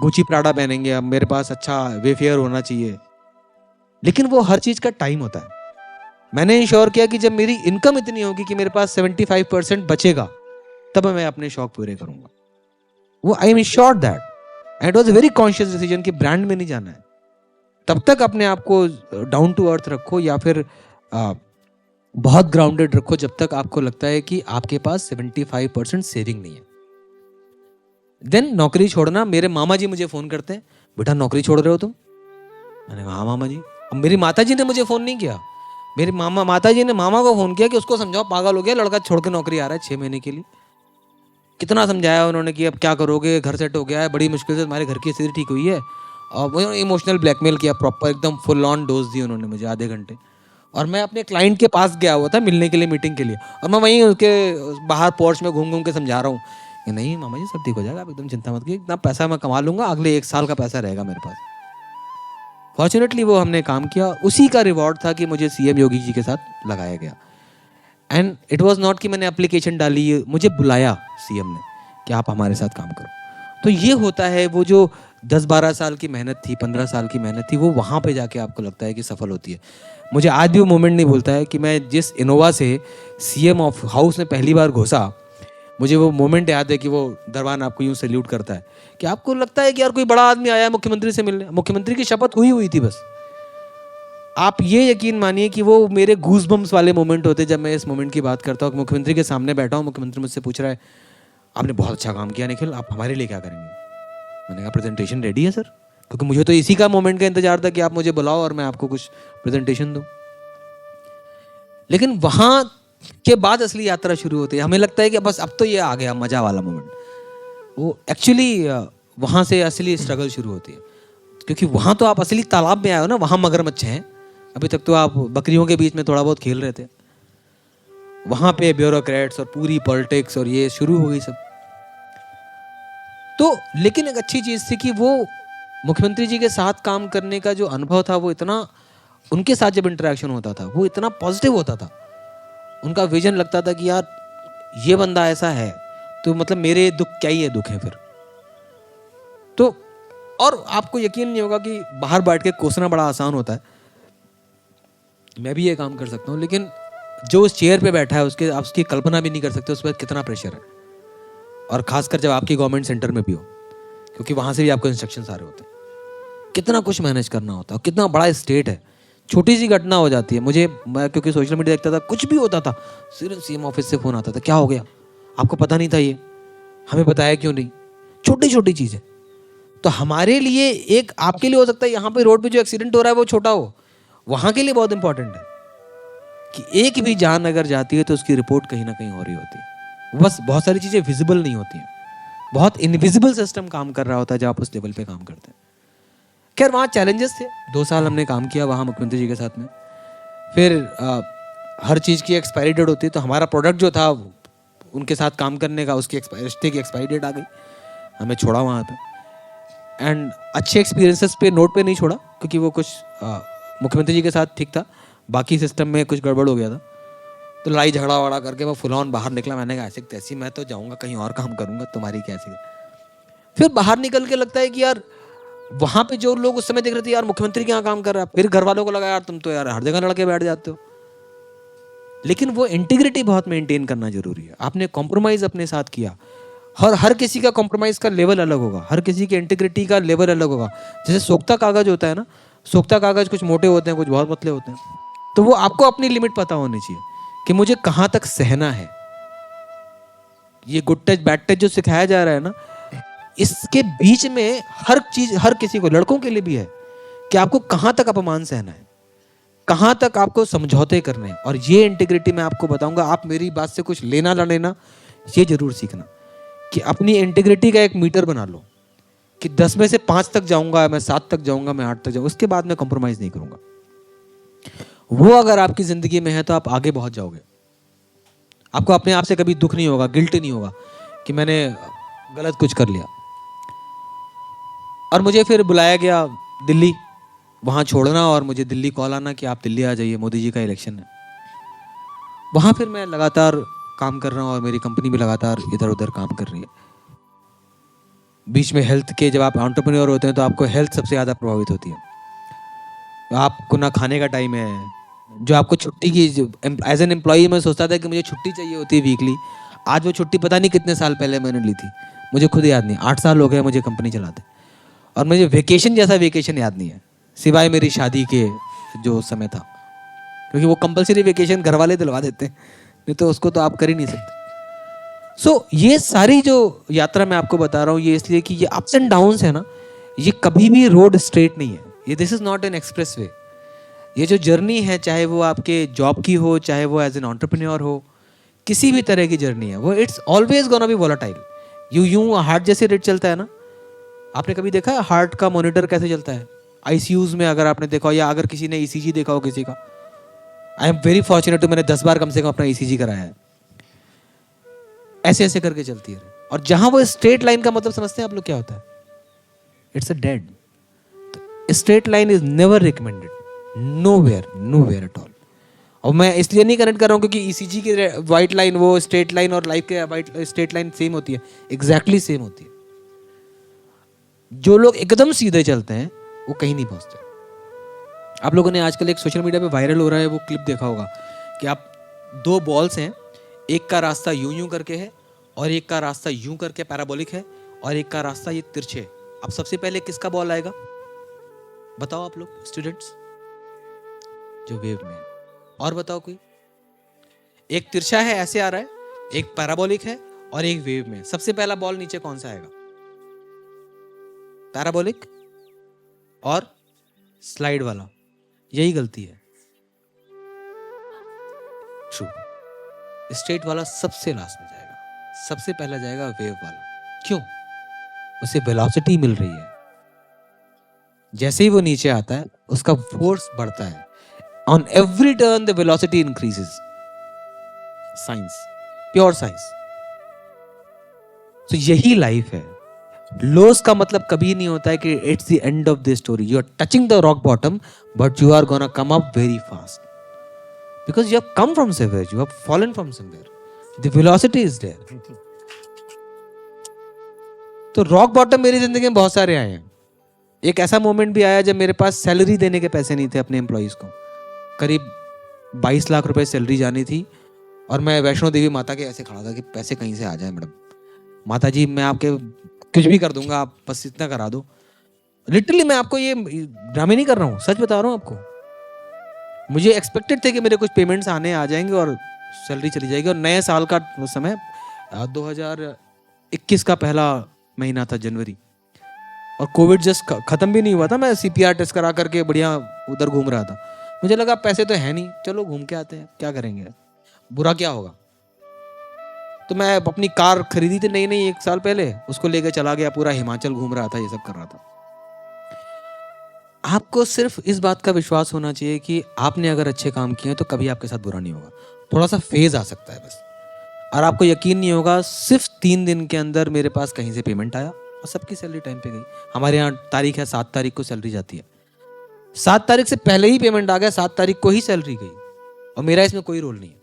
गुची प्राडा पहनेंगे, अब मेरे पास अच्छा वेफेयर होना चाहिए। लेकिन वो हर चीज का टाइम होता है। मैंने इंश्योर किया कि जब मेरी इनकम इतनी होगी कि मेरे पास 75% बचेगा, तब मैं अपने शौक पूरे करूंगा। वो I am sure that, and it was a very conscious decision कि ब्रांड में नहीं जाना है। तब तक अपने आप को डाउन टू अर्थ रखो, या फिर बहुत ग्राउंडेड रखो, जब तक आपको लगता है कि आपके पास 75% सेविंग नहीं है। देन नौकरी छोड़ना, मेरे मामा जी मुझे फोन करते हैं, बेटा नौकरी छोड़ रहे हो तुम? मैंने कहा हाँ मामा जी। अब मेरी माता जी ने मुझे फोन नहीं किया, मेरी माता जी ने मामा को फोन किया कि उसको समझाओ, पागल हो गया लड़का, छोड़ के नौकरी आ रहा है 6 महीने के लिए। कितना समझाया उन्होंने कि अब क्या करोगे, घर सेट हो गया है, बड़ी मुश्किल से तुम्हारे घर की स्थिति ठीक हुई है। और उन्होंने इमोशनल ब्लैकमेल किया, प्रॉपर एकदम फुल ऑन डोज दी उन्होंने मुझे, आधे घंटे। और मैं अपने क्लाइंट के पास गया हुआ था मिलने के लिए, मीटिंग के लिए, और मैं वहीं उसके बाहर पोर्च में घूम घूम के समझा रहा हूँ कि नहीं मामा जी सब ठीक हो जाएगा, आप एकदम चिंता मत कीजिए, इतना पैसा मैं कमा लूंगा, अगले 1 साल का पैसा रहेगा मेरे पास। फॉर्चुनेटली वो हमने काम किया, उसी का रिवॉर्ड था कि मुझे सीएम योगी जी के साथ लगाया गया। एंड इट वॉज नॉट कि मैंने एप्लीकेशन डाली, मुझे बुलाया सीएम ने कि आप हमारे साथ काम करो। तो ये होता है, वो जो 10-12 साल की मेहनत थी, 15 साल की मेहनत थी, वो वहाँ पे जाके आपको लगता है कि सफल होती है। मुझे आज भी वो मोमेंट नहीं भूलता है कि मैं जिस इनोवा से सीएम ऑफ हाउस में पहली बार घुसा, मुझे वो मोमेंट याद है कि वो दरबान आपको यूं सैल्यूट करता है कि आपको लगता है कि यार कोई बड़ा आदमी आया है मुख्यमंत्री से मिलने। मुख्यमंत्री की शपथ हुई थी बस। आप ये यकीन मानिए कि वो मेरे गूज बम्स वाले मोमेंट होते जब मैं इस मोमेंट की बात करता हूँ। मुख्यमंत्री के सामने बैठा हूँ, मुख्यमंत्री मुझसे पूछ रहा है आपने बहुत अच्छा काम किया निखिल, आप हमारे लिए क्या करेंगे? मैंने कहा प्रेजेंटेशन रेडी है सर, क्योंकि मुझे तो इसी का मोमेंट का इंतजार था कि आप मुझे बुलाओ और मैं आपको कुछ प्रेजेंटेशन दूं। लेकिन वहां के बाद असली यात्रा शुरू होती है। हमें लगता है कि बस अब तो ये आ गया मजा वाला मोमेंट। वो एक्चुअली वहां से असली स्ट्रगल शुरू होती है, क्योंकि वहां तो आप असली तालाब में आए हो ना, वहां मगरमच्छ हैं। अभी तक तो आप बकरियों के बीच में थोड़ा बहुत खेल रहे थे, वहां पे ब्यूरोक्रेट्स और पूरी पॉलिटिक्स और ये शुरू हो गई सब। तो लेकिन एक अच्छी चीज थी कि वो मुख्यमंत्री जी के साथ काम करने का जो अनुभव था, वो इतना, उनके साथ जब इंटरेक्शन होता था वो इतना पॉजिटिव होता था। उनका विजन लगता था कि यार ये बंदा ऐसा है तो मतलब मेरे दुख क्या ही है, दुख है फिर तो। और आपको यकीन नहीं होगा कि बाहर बैठ के कोसना बड़ा आसान होता है, मैं भी ये काम कर सकता हूँ, लेकिन जो उस चेयर पे बैठा है उसके आप उसकी कल्पना भी नहीं कर सकते उस पर कितना प्रेशर है, और खासकर जब आपकी गवर्नमेंट सेंटर में भी हो, क्योंकि वहाँ से भी आपको इंस्ट्रक्शंस आ रहे होते हैं, कितना कुछ मैनेज करना होता है, कितना बड़ा स्टेट है। छोटी सी घटना हो जाती है, मैं क्योंकि सोशल मीडिया देखता था, कुछ भी होता था सिर्फ सीएम ऑफिस से फ़ोन आता था, क्या हो गया, आपको पता नहीं था, ये हमें बताया क्यों नहीं, छोटी छोटी चीज़ें। तो हमारे लिए एक, आपके लिए हो सकता है यहाँ पे रोड पे जो एक्सीडेंट हो रहा है वो छोटा हो, वहाँ के लिए बहुत इंपॉर्टेंट है कि एक भी जान अगर जाती है तो उसकी रिपोर्ट कहीं ना कहीं हो रही होती है। बस बहुत सारी चीज़ें विजिबल नहीं होती हैं, बहुत इनविजिबल सिस्टम काम कर रहा होता है जब आप उस लेवल पे काम करते हैं। खैर वहाँ चैलेंजेस थे, 2 साल हमने काम किया वहाँ मुख्यमंत्री जी के साथ में। फिर हर चीज़ की एक्सपायरी डेट होती है, तो हमारा प्रोडक्ट जो था उनके साथ काम करने का, उसकी रिश्ते की एक्सपायरी डेट आ गई, हमें छोड़ा वहाँ पे। एंड अच्छे एक्सपीरियंसेस पे नोट पे नहीं छोड़ा, क्योंकि वो कुछ मुख्यमंत्री जी के साथ ठीक था, बाकी सिस्टम में कुछ गड़बड़ हो गया था, तो लड़ाई झगड़ा वगड़ा करके मैं फुल ऑन बाहर निकला। मैंने कहा ऐसे तैसी मैं तो जाऊँगा कहीं और काम करूँगा, तुम्हारी कैसी। फिर बाहर निकल के लगता है कि यार वहाँ पे जो लोग उस समय देख रहे थे, यार मुख्यमंत्री के यहाँ काम कर रहा है, फिर घर वालों को लगा यार तुम तो यार हर जगह लड़के बैठ जाते हो। लेकिन वो इंटीग्रिटी बहुत मेंटेन करना जरूरी है। आपने कॉम्प्रोमाइज़ अपने साथ किया, हर किसी का कॉम्प्रोमाइज़ का लेवल अलग होगा, हर किसी की इंटीग्रिटी का लेवल अलग होगा। जैसे सोख्ता कागज होता है ना, सोख्ता कागज कुछ मोटे होते हैं, कुछ बहुत पतले होते हैं, तो वो आपको अपनी लिमिट पता होनी चाहिए कि मुझे कहाँ तक सहना है। ये गुड टच बैड टच जो सिखाया जा रहा है ना, इसके बीच में हर चीज, हर किसी को, लड़कों के लिए भी है कि आपको कहाँ तक अपमान सहना है, कहाँ तक आपको समझौते करने हैं। और ये इंटीग्रिटी मैं आपको बताऊंगा, आप मेरी बात से कुछ लेना ना लेना, ये जरूर सीखना कि अपनी इंटीग्रिटी का एक मीटर बना लो कि 10 में से 5 तक जाऊंगा, मैं 7 तक जाऊंगा, मैं 8 तक जाऊंगा, उसके बाद मैं कॉम्प्रोमाइज नहीं करूंगा। वो अगर आपकी जिंदगी में है तो आप आगे पहुंच जाओगे। आपको अपने आप से कभी दुख नहीं होगा, गिल्ट नहीं होगा कि मैंने गलत कुछ कर लिया। और मुझे फिर बुलाया गया दिल्ली, वहाँ छोड़ना, और मुझे दिल्ली कॉल आना कि आप दिल्ली आ जाइए, मोदी जी का इलेक्शन है। वहाँ फिर मैं लगातार काम कर रहा हूँ और मेरी कंपनी भी लगातार इधर उधर काम कर रही है। बीच में हेल्थ के, जब आप एंटरप्रेन्योर होते हैं तो आपको हेल्थ सबसे ज़्यादा प्रभावित होती है। आपको ना खाने का टाइम है, जो आपको छुट्टी की, एज एन एम्प्लॉई मैं सोचता था कि मुझे छुट्टी चाहिए होती है वीकली, आज वो छुट्टी पता नहीं कितने साल पहले मैंने ली थी, मुझे खुद याद नहीं। 8 साल हो गए मुझे कंपनी चलाते, और मुझे वेकेशन जैसा वेकेशन याद नहीं है, सिवाय मेरी शादी के जो समय था, क्योंकि वो कंपलसरी वेकेशन घर वाले दिलवा देते हैं, नहीं तो उसको तो आप कर ही नहीं सकते। सो ये सारी जो यात्रा मैं आपको बता रहा हूँ, ये इसलिए कि ये अप्स एंड डाउन्स है ना, ये कभी भी रोड स्ट्रेट नहीं है, ये this is not an express way. ये जो जर्नी है, चाहे वो आपके जॉब की हो, चाहे वो एज एन एंटरप्रेन्योर हो, किसी भी तरह की जर्नी है, वो it's always gonna be volatile. यूं हार्ट जैसे रेट चलता है ना, आपने कभी देखा है हार्ट का मॉनिटर कैसे चलता है आईसीयूज में? अगर आपने देखा हो, या अगर किसी ने ईसीजी देखा हो किसी का, आई एम वेरी फॉर्चुनेट, मैंने 10 बार कम से कम अपना ईसीजी कराया है। ऐसे ऐसे करके चलती है, और जहां वो स्ट्रेट लाइन का मतलब समझते हैं आप लोग क्या होता है? It's a dead. Straight line is never recommended, nowhere at all. और मैं इसलिए नहीं कनेक्ट कर रहा हूँ क्योंकि ईसीजी की व्हाइट लाइन, वो स्ट्रेट लाइन और लाइफ के व्हाइट स्ट्रेट लाइन सेम होती है, एग्जैक्टली सेम होती है। जो लोग एकदम सीधे चलते हैं वो कहीं नहीं पहुंचते। आप लोगों ने आजकल एक सोशल मीडिया पे वायरल हो रहा है वो क्लिप देखा होगा कि आप 2 बॉल्स हैं, एक का रास्ता यूं करके है और एक का रास्ता यूं करके पैराबोलिक है, और एक का रास्ता ये तिरछे। अब सबसे पहले किसका बॉल आएगा बताओ आप लोग स्टूडेंट्स? जो वेव में है। और बताओ कोई? एक तिरछा है ऐसे आ रहा है, एक पैराबोलिक है और एक वेव में। सबसे पहला बॉल नीचे कौन सा आएगा? पैराबोलिक और स्लाइड वाला। यही गलती है। ट्रू, स्ट्रेट वाला सबसे लास्ट में जाएगा, सबसे पहला जाएगा वेव वाला। क्यों? उसे वेलोसिटी मिल रही है, जैसे ही वो नीचे आता है उसका फोर्स बढ़ता है। On every turn the velocity increases. Science, pure science. तो यही लाइफ है। लॉस का मतलब कभी नहीं होता है कि it's the end of the story, you are touching the rock bottom but you are gonna come up very fast because you have come from somewhere, you have fallen from somewhere, the velocity is there. तो rock bottom मेरी जिंदगी में बहुत सारे आए हैं। एक ऐसा मोमेंट भी आया जब मेरे पास सैलरी देने के पैसे नहीं थे अपने एम्प्लॉइज को, करीब 22 लाख रुपए सैलरी जानी थी और मैं वैष्णो देवी माता के ऐसे खड़ा था कि पैसे कहीं से आ जाए मैडम, माता जी मैं आपके कुछ भी कर दूंगा, आप बस इतना करा दो। लिटरली मैं आपको ये ड्रामे नहीं कर रहा हूँ, सच बता रहा हूँ आपको। मुझे एक्सपेक्टेड थे कि मेरे कुछ पेमेंट्स आने आ जाएंगे और सैलरी चली जाएगी। और नए साल का समय 2021 का पहला महीना था, जनवरी, और कोविड जस्ट खत्म भी नहीं हुआ था। मैं CPR टेस्ट करा करके बढ़िया उधर घूम रहा था। मुझे लगा पैसे तो है नहीं, चलो घूम के आते हैं, क्या करेंगे, बुरा क्या होगा। तो मैं अपनी कार खरीदी थी नई नई 1 साल पहले, उसको लेके चला गया, पूरा हिमाचल घूम रहा था, ये सब कर रहा था। आपको सिर्फ इस बात का विश्वास होना चाहिए कि आपने अगर अच्छे काम किए हैं तो कभी आपके साथ बुरा नहीं होगा। थोड़ा सा फेज आ सकता है बस, और आपको यकीन नहीं होगा, सिर्फ 3 दिन के अंदर मेरे पास कहीं से पेमेंट आया और सबकी सैलरी टाइम पे गई। हमारे यहाँ तारीख है 7 तारीख को सैलरी जाती है, 7 तारीख से पहले ही पेमेंट आ गया, 7 तारीख को ही सैलरी गई। और मेरा इसमें कोई रोल नहीं है,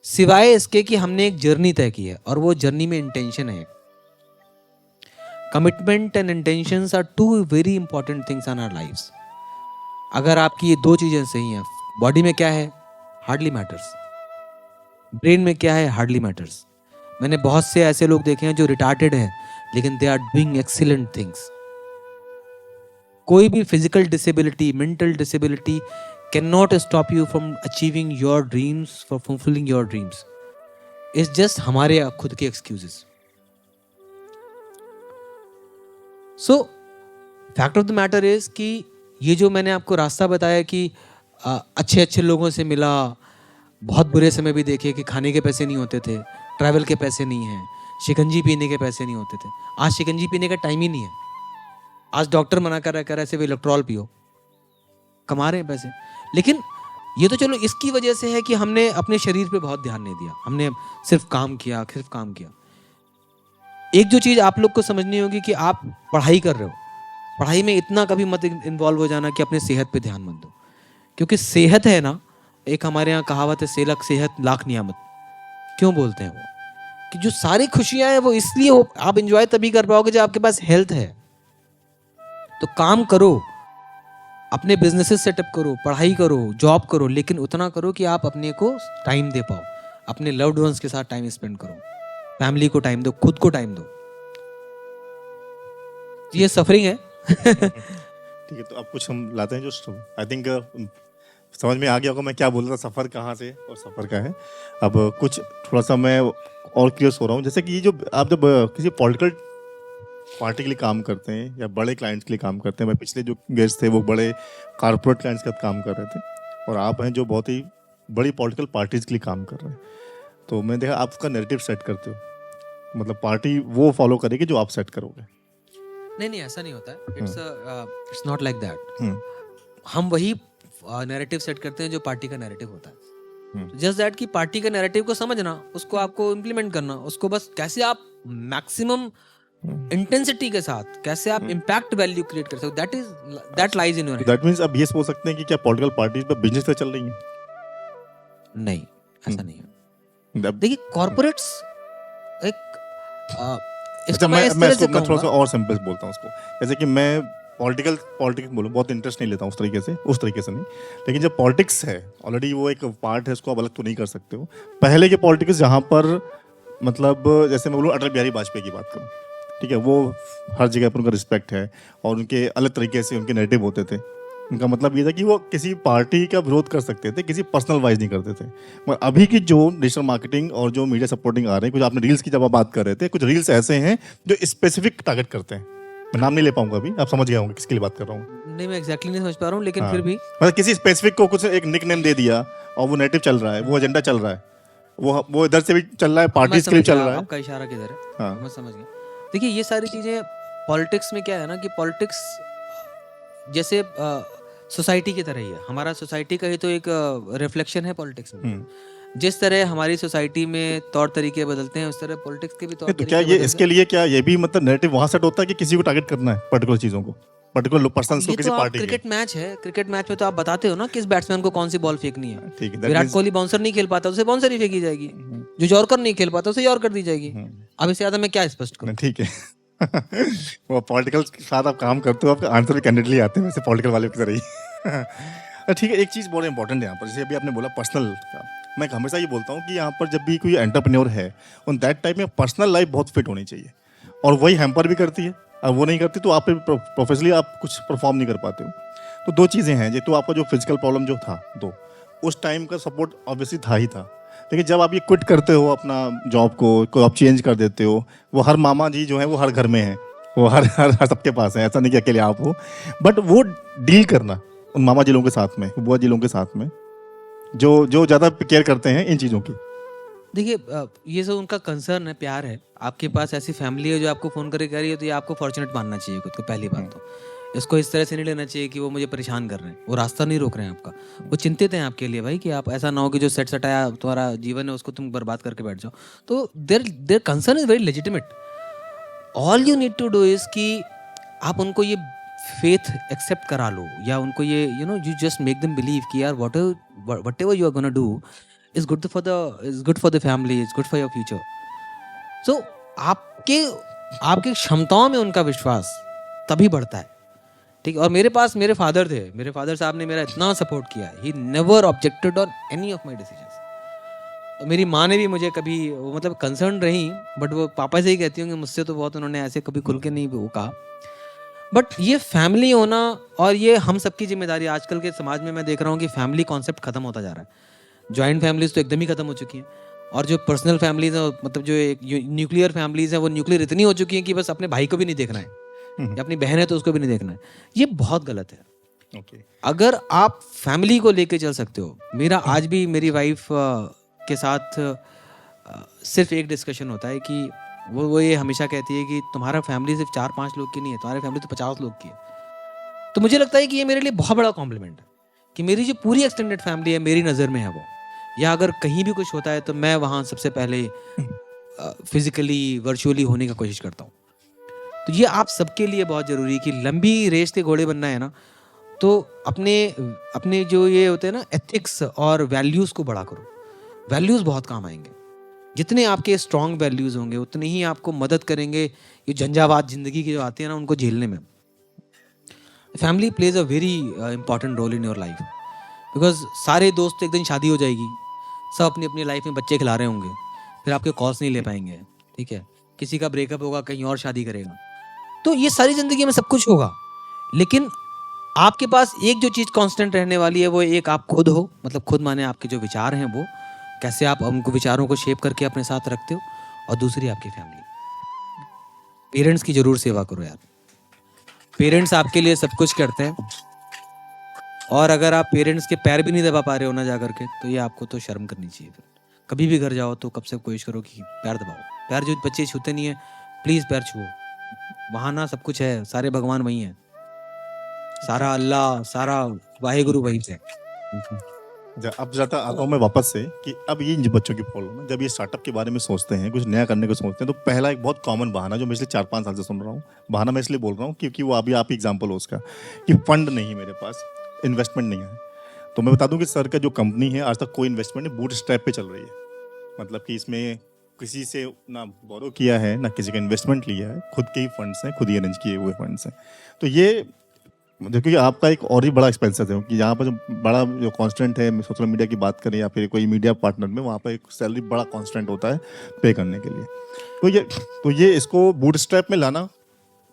सिवाय इसके कि हमने एक जर्नी तय की है और वो जर्नी में इंटेंशन है। Commitment and intentions are 2 very important things in our lives. अगर आपकी ये 2 चीजें सही हैं, बॉडी में क्या है हार्डली मैटर्स, ब्रेन में क्या है हार्डली मैटर्स। मैंने बहुत से ऐसे लोग देखे हैं जो रिटार्टेड हैं लेकिन they are doing excellent things. कोई भी physical disability, mental disability can not stop you from achieving your dreams, for fulfilling your dreams. It's just हमारे खुद के excuses. So fact of the matter is कि ये जो मैंने आपको रास्ता बताया कि अच्छे अच्छे लोगों से मिला, बहुत बुरे समय भी देखे कि खाने के पैसे नहीं होते थे, ट्रैवल के पैसे नहीं हैं, शिकंजी पीने के पैसे नहीं होते थे। आज शिकंजी पीने का टाइम ही नहीं है। आज डॉक्टर मना कर रहा है सिर्फ इलेक्ट्रॉल पियो, कमा रहे हैं पैसे। लेकिन ये तो चलो इसकी वजह से है कि हमने अपने शरीर पे बहुत ध्यान नहीं दिया, हमने सिर्फ काम किया, सिर्फ काम किया। एक जो चीज आप लोग को समझनी होगी कि आप पढ़ाई कर रहे हो, पढ़ाई में इतना कभी मत इन्वॉल्व हो जाना कि अपने सेहत पे ध्यान मत दो, क्योंकि सेहत है ना, एक हमारे यहाँ कहावत है, सेलक सेहत लाख नियामत। क्यों बोलते हैं वो? कि जो सारी खुशियां हैं वो इसलिए हो, आप एंजॉय तभी कर पाओगे जब आपके पास हेल्थ है। तो काम करो, अपने बिजनेसेस सेटअप करो, पढ़ाई करो, जॉब करो, लेकिन उतना करो कि आप अपने को टाइम दे पाओ, अपने लव्ड वंस के साथ टाइम स्पेंड करो, फैमिली को टाइम दो, खुद को टाइम दो। ये सफरिंग है। ठीक है, तो अब कुछ हम लाते हैं जो आई थिंक समझ में आ गया होगा मैं क्या बोल रहा था, सफ़र कहाँ से और सफ़र का है। अब कुछ थोड़ा सा मैं और क्लियर हो रहा हूँ, जैसे कि ये जो आप जब किसी पॉलिटिकल पार्टी के लिए काम करते हैं या बड़े क्लाइंट्स के लिए काम करते हैं, मैं पिछले जो गेस्ट थे वो बड़े कॉर्पोरेट क्लाइंट्स के साथ काम कर रहे थे, और आप हैं जो बहुत ही बड़ी पॉलिटिकल पार्टीज़ के लिए काम कर रहे हैं। तो मैं देखा आप उसका नैरेटिव सेट करते हो, मतलब पार्टी वो फॉलो करेगी जो आप सेट करोगे। नहीं ऐसा नहीं होता है, इट्स नॉट लाइक दैट। हम वही नैरेटिव सेट करते हैं जो पार्टी का नैरेटिव होता है। जस्ट दैट कि पार्टी का नैरेटिव को समझना, उसको आपको इम्प्लीमेंट करना, उसको बस कैसे आप मैक्सिमम इंटेंसिटी के साथ कैसे आप इम्पैक्ट वैल्यू क्रिएट कर सकते हो, that lies in your hand. That means अब ये सोच सकते हैं कि क्या पॉलिटिकल पार्टीज पे बिजनेस पे चल रही हैं? नहीं, ऐसा नहीं है। देखिए कॉर्पोरेट्स एक अच्छा, मैं थोड़ा सा और सिंपल बोलता हूँ उसको। जैसे कि मैं पॉलिटिक्स बोलूँ, बहुत इंटरेस्ट नहीं लेता हूँ उस तरीके से नहीं, लेकिन जब पॉलिटिक्स है ऑलरेडी वो एक पार्ट है, उसको आप अलग तो नहीं कर सकते हो। पहले के पॉलिटिक्स जहाँ पर मतलब जैसे मैं बोलूँ अटल बिहारी वाजपेयी की बात करूँ, ठीक है, वो हर जगह पर उनका रिस्पेक्ट है और उनके अलग तरीके से उनके नैरेटिव होते थे। उनका मतलब ये था कि वो किसी पार्टी का विरोध कर सकते थे, किसी पर्सनल वाइज नहीं करते थे। मगर अभी की जो डिजिटल मार्केटिंग और जो मीडिया सपोर्टिंग आ रहे हैं, कुछ आपने रील्स की जब आप बात कर रहे थे, कुछ रील्स ऐसे हैं जो स्पेसिफिक टारगेट करते हैं। मैं नाम नहीं ले पाऊंगा अभी, आप समझ गए होंगे किसके लिए बात कर रहा हूँ। नहीं, मैं एग्जैक्टली नहीं समझ पा रहा हूँ, लेकिन फिर भी मतलब किसी स्पेसिफिक को कुछ एक निक नेम दे दिया और वो नैरेटिव चल रहा है, वो एजेंडा चल रहा है, वो इधर से भी चल रहा है, पार्टीज के लिए चल रहा है। आपका इशारा किधर है? हाँ, मैं समझ गया। देखिए ये सारी चीजें पॉलिटिक्स में क्या है ना, कि पॉलिटिक्स जैसे सोसाइटी की तरह ही है। हमारा सोसाइटी का ही तो एक रिफ्लेक्शन है पॉलिटिक्स में। जिस तरह हमारी सोसाइटी में तौर तरीके बदलते हैं, उस तरह पॉलिटिक्स के भी तौर तो क्या ये इसके लिए क्या ये भी मतलब नैरेटिव वहां सेट होता है कि किसी को टारगेट करना है, पर्टिकुलर चीजों को, पर्टिकुलर पर्सन्स को, किसी पार्टी को? क्रिकेट मैच है, क्रिकेट मैच में तो आप बताते हो ना किस बैट्समैन को कौन सी बॉल फेंकनी है। ठीक है, विराट कोहली बाउंसर नहीं खेल पाता, उसे बाउंसर ही फेंकी जाएगी। जो यॉर्कर नहीं खेल पाता, उसे यॉर्कर दी जाएगी। अब इससे ज्यादा मैं क्या स्पष्ट करूं? ठीक है। वो पॉलिटिकल के साथ आप काम करते हो, आपका आंसर भी कैंडिडेटली आते हैं वैसे पॉलिटिकल वाले की तरह ही। ठीक है, एक चीज़ बहुत इंपॉर्टेंट है यहाँ पर, जैसे अभी आपने बोला पर्सनल का, मैं हमेशा ये बोलता हूँ कि यहाँ पर जब भी कोई एंटरप्रेन्योर है, उन दैट टाइम में पर्सनल लाइफ बहुत फिट होनी चाहिए, और वही हैम्पर भी करती है। और वो नहीं करती तो आप प्रोफेशनली आप कुछ परफॉर्म नहीं कर पाते हो। तो दो चीज़ें हैं, ये तो आपका जो फिजिकल प्रॉब्लम जो था, दो उस टाइम का सपोर्ट ऑब्वियसली था ही था, लेकिन जब आप ये क्विट करते हो अपना जॉब को आप चेंज कर देते हो, वो हर मामा जी जो है वो हर घर में है, वो हर सबके पास है, ऐसा नहीं कि अकेले आप हो, बट वो डील करना उन मामा जी लोगों के साथ में, बुआ जी लोगों के साथ में, जो जो ज़्यादा केयर करते हैं इन चीज़ों की। देखिए ये सब उनका कंसर्न है, प्यार है। आपके पास ऐसी फैमिली है जो आपको फ़ोन करके कह रही है, तो ये आपको फॉर्चुनेट मानना चाहिए खुद को, पहली बात तो। इसको इस तरह से नहीं लेना चाहिए कि वो मुझे परेशान कर रहे हैं, वो रास्ता नहीं रोक रहे हैं आपका। वो चिंतित हैं आपके लिए भाई, कि आप ऐसा ना हो कि जो सेट सटाया तुम्हारा जीवन है उसको तुम बर्बाद करके बैठ जाओ। तो their concern is very legitimate. All you need to do is कि आप उनको ये फेथ एक्सेप्ट करा लो, या उनको ये you just make them believe कि यार whatever you are gonna do is good for the family, is good for your future. So आपके क्षमताओं में उनका विश्वास तभी बढ़ता है, ठीक है। और मेरे पास मेरे फादर थे, मेरे फादर साहब ने मेरा इतना सपोर्ट किया, he never objected on any of my decisions. और मेरी माँ ने भी मुझे कभी वो मतलब कंसर्न रही, बट वो पापा से ही कहती होंगी, मुझसे तो बहुत उन्होंने ऐसे कभी खुल के नहीं वो कहा। बट ये फैमिली होना, और ये हम सबकी जिम्मेदारी, आजकल के समाज में मैं देख रहा हूँ कि फैमिली कॉन्सेप्ट खत्म होता जा रहा है। जॉइंट फैमिलीज तो एकदम ही खत्म हो चुकी हैं, और जो पर्सनल फैमिलीज हैं, मतलब जो एक न्यूक्लियर फैमिलीज हैं, वो न्यूक्लियर इतनी हो चुकी हैं कि बस अपने भाई को भी नहीं देखना है, या अपनी बहन है तो उसको भी नहीं देखना है। ये बहुत गलत है। ओके, अगर आप फैमिली को लेके चल सकते हो, मेरा आज भी मेरी वाइफ के साथ सिर्फ एक डिस्कशन होता है कि वो ये हमेशा कहती है कि तुम्हारा फैमिली सिर्फ 4-5 लोग की नहीं है, तुम्हारी फैमिली तो 50 लोग की है। तो मुझे लगता है कि ये मेरे लिए बहुत बड़ा कॉम्प्लीमेंट है कि मेरी जो पूरी एक्सटेंडेड फैमिली है मेरी नज़र में है वो, या अगर कहीं भी कुछ होता है तो मैं वहाँ सबसे पहले फिजिकली वर्चुअली होने की कोशिश करता हूँ। तो ये आप सबके लिए बहुत ज़रूरी है कि लंबी रेस के घोड़े बनना है ना, तो अपने जो ये होते हैं ना एथिक्स और वैल्यूज़ को बड़ा करो। वैल्यूज़ बहुत काम आएंगे, जितने आपके स्ट्रॉन्ग वैल्यूज़ होंगे उतने ही आपको मदद करेंगे ये झंझावात ज़िंदगी की जो आती है ना उनको झेलने में। Family plays a very important role in your life, because सारे दोस्त एक दिन शादी हो जाएगी, सब अपनी अपनी लाइफ में बच्चे खिला रहे होंगे, फिर आपके कॉल्स नहीं ले पाएंगे, ठीक है। किसी का ब्रेकअप होगा, कहीं और शादी करेगा, तो ये सारी ज़िंदगी में सब कुछ होगा, लेकिन आपके पास एक जो चीज़ कांस्टेंट रहने वाली है वो एक आप खुद हो। मतलब खुद माने आपके जो विचार हैं, वो कैसे आप उनको विचारों को शेप करके अपने साथ रखते हो, और दूसरी आपकी फैमिली। पेरेंट्स की जरूर सेवा करो यार, पेरेंट्स आपके लिए सब कुछ करते हैं, और अगर आप पेरेंट्स के पैर भी नहीं दबा पा रहे हो ना जा करके, तो ये आपको तो शर्म करनी चाहिए। फिर कभी भी घर जाओ तो कब से कोशिश करो कि पैर दबाओ। पैर जो बच्चे छूते नहीं है, प्लीज़ पैर छुओ, वहाँ ना सब कुछ है, सारे भगवान वही हैं, सारा अल्लाह, सारा वाहेगुरु वही है। अब जाता आता हूँ मैं वापस से कि अब ये इन बच्चों की प्रॉब्लम है, जब ये स्टार्टअप के बारे में सोचते हैं, कुछ नया करने को सोचते हैं, तो पहला एक बहुत कॉमन बहाना जो मैं पिछले 4-5 साल से सुन रहा हूँ, बहाना मैं इसलिए बोल रहा हूँ क्योंकि वो अभी आप एग्जाम्पल हो उसका, कि फंड नहीं मेरे पास, इन्वेस्टमेंट नहीं है। तो मैं बता दूं कि सर का जो कंपनी है आज तक कोई इन्वेस्टमेंट नहीं, बूट स्ट्रैप पे चल रही है। मतलब कि इसमें किसी से ना बोरो किया है ना किसी का इन्वेस्टमेंट लिया है, खुद के ही फंड्स हैं, खुद ही अरेंज किए हुए फंड्स हैं। तो ये देखिए आपका एक और ही बड़ा एक्सपेंसेस है कि यहाँ पर जो बड़ा जो कांस्टेंट है, सोशल मीडिया की बात करें या फिर कोई मीडिया पार्टनर में, वहाँ पर एक सैलरी बड़ा कांस्टेंट होता है पे करने के लिए। तो ये इसको बूट स्ट्रैप में लाना।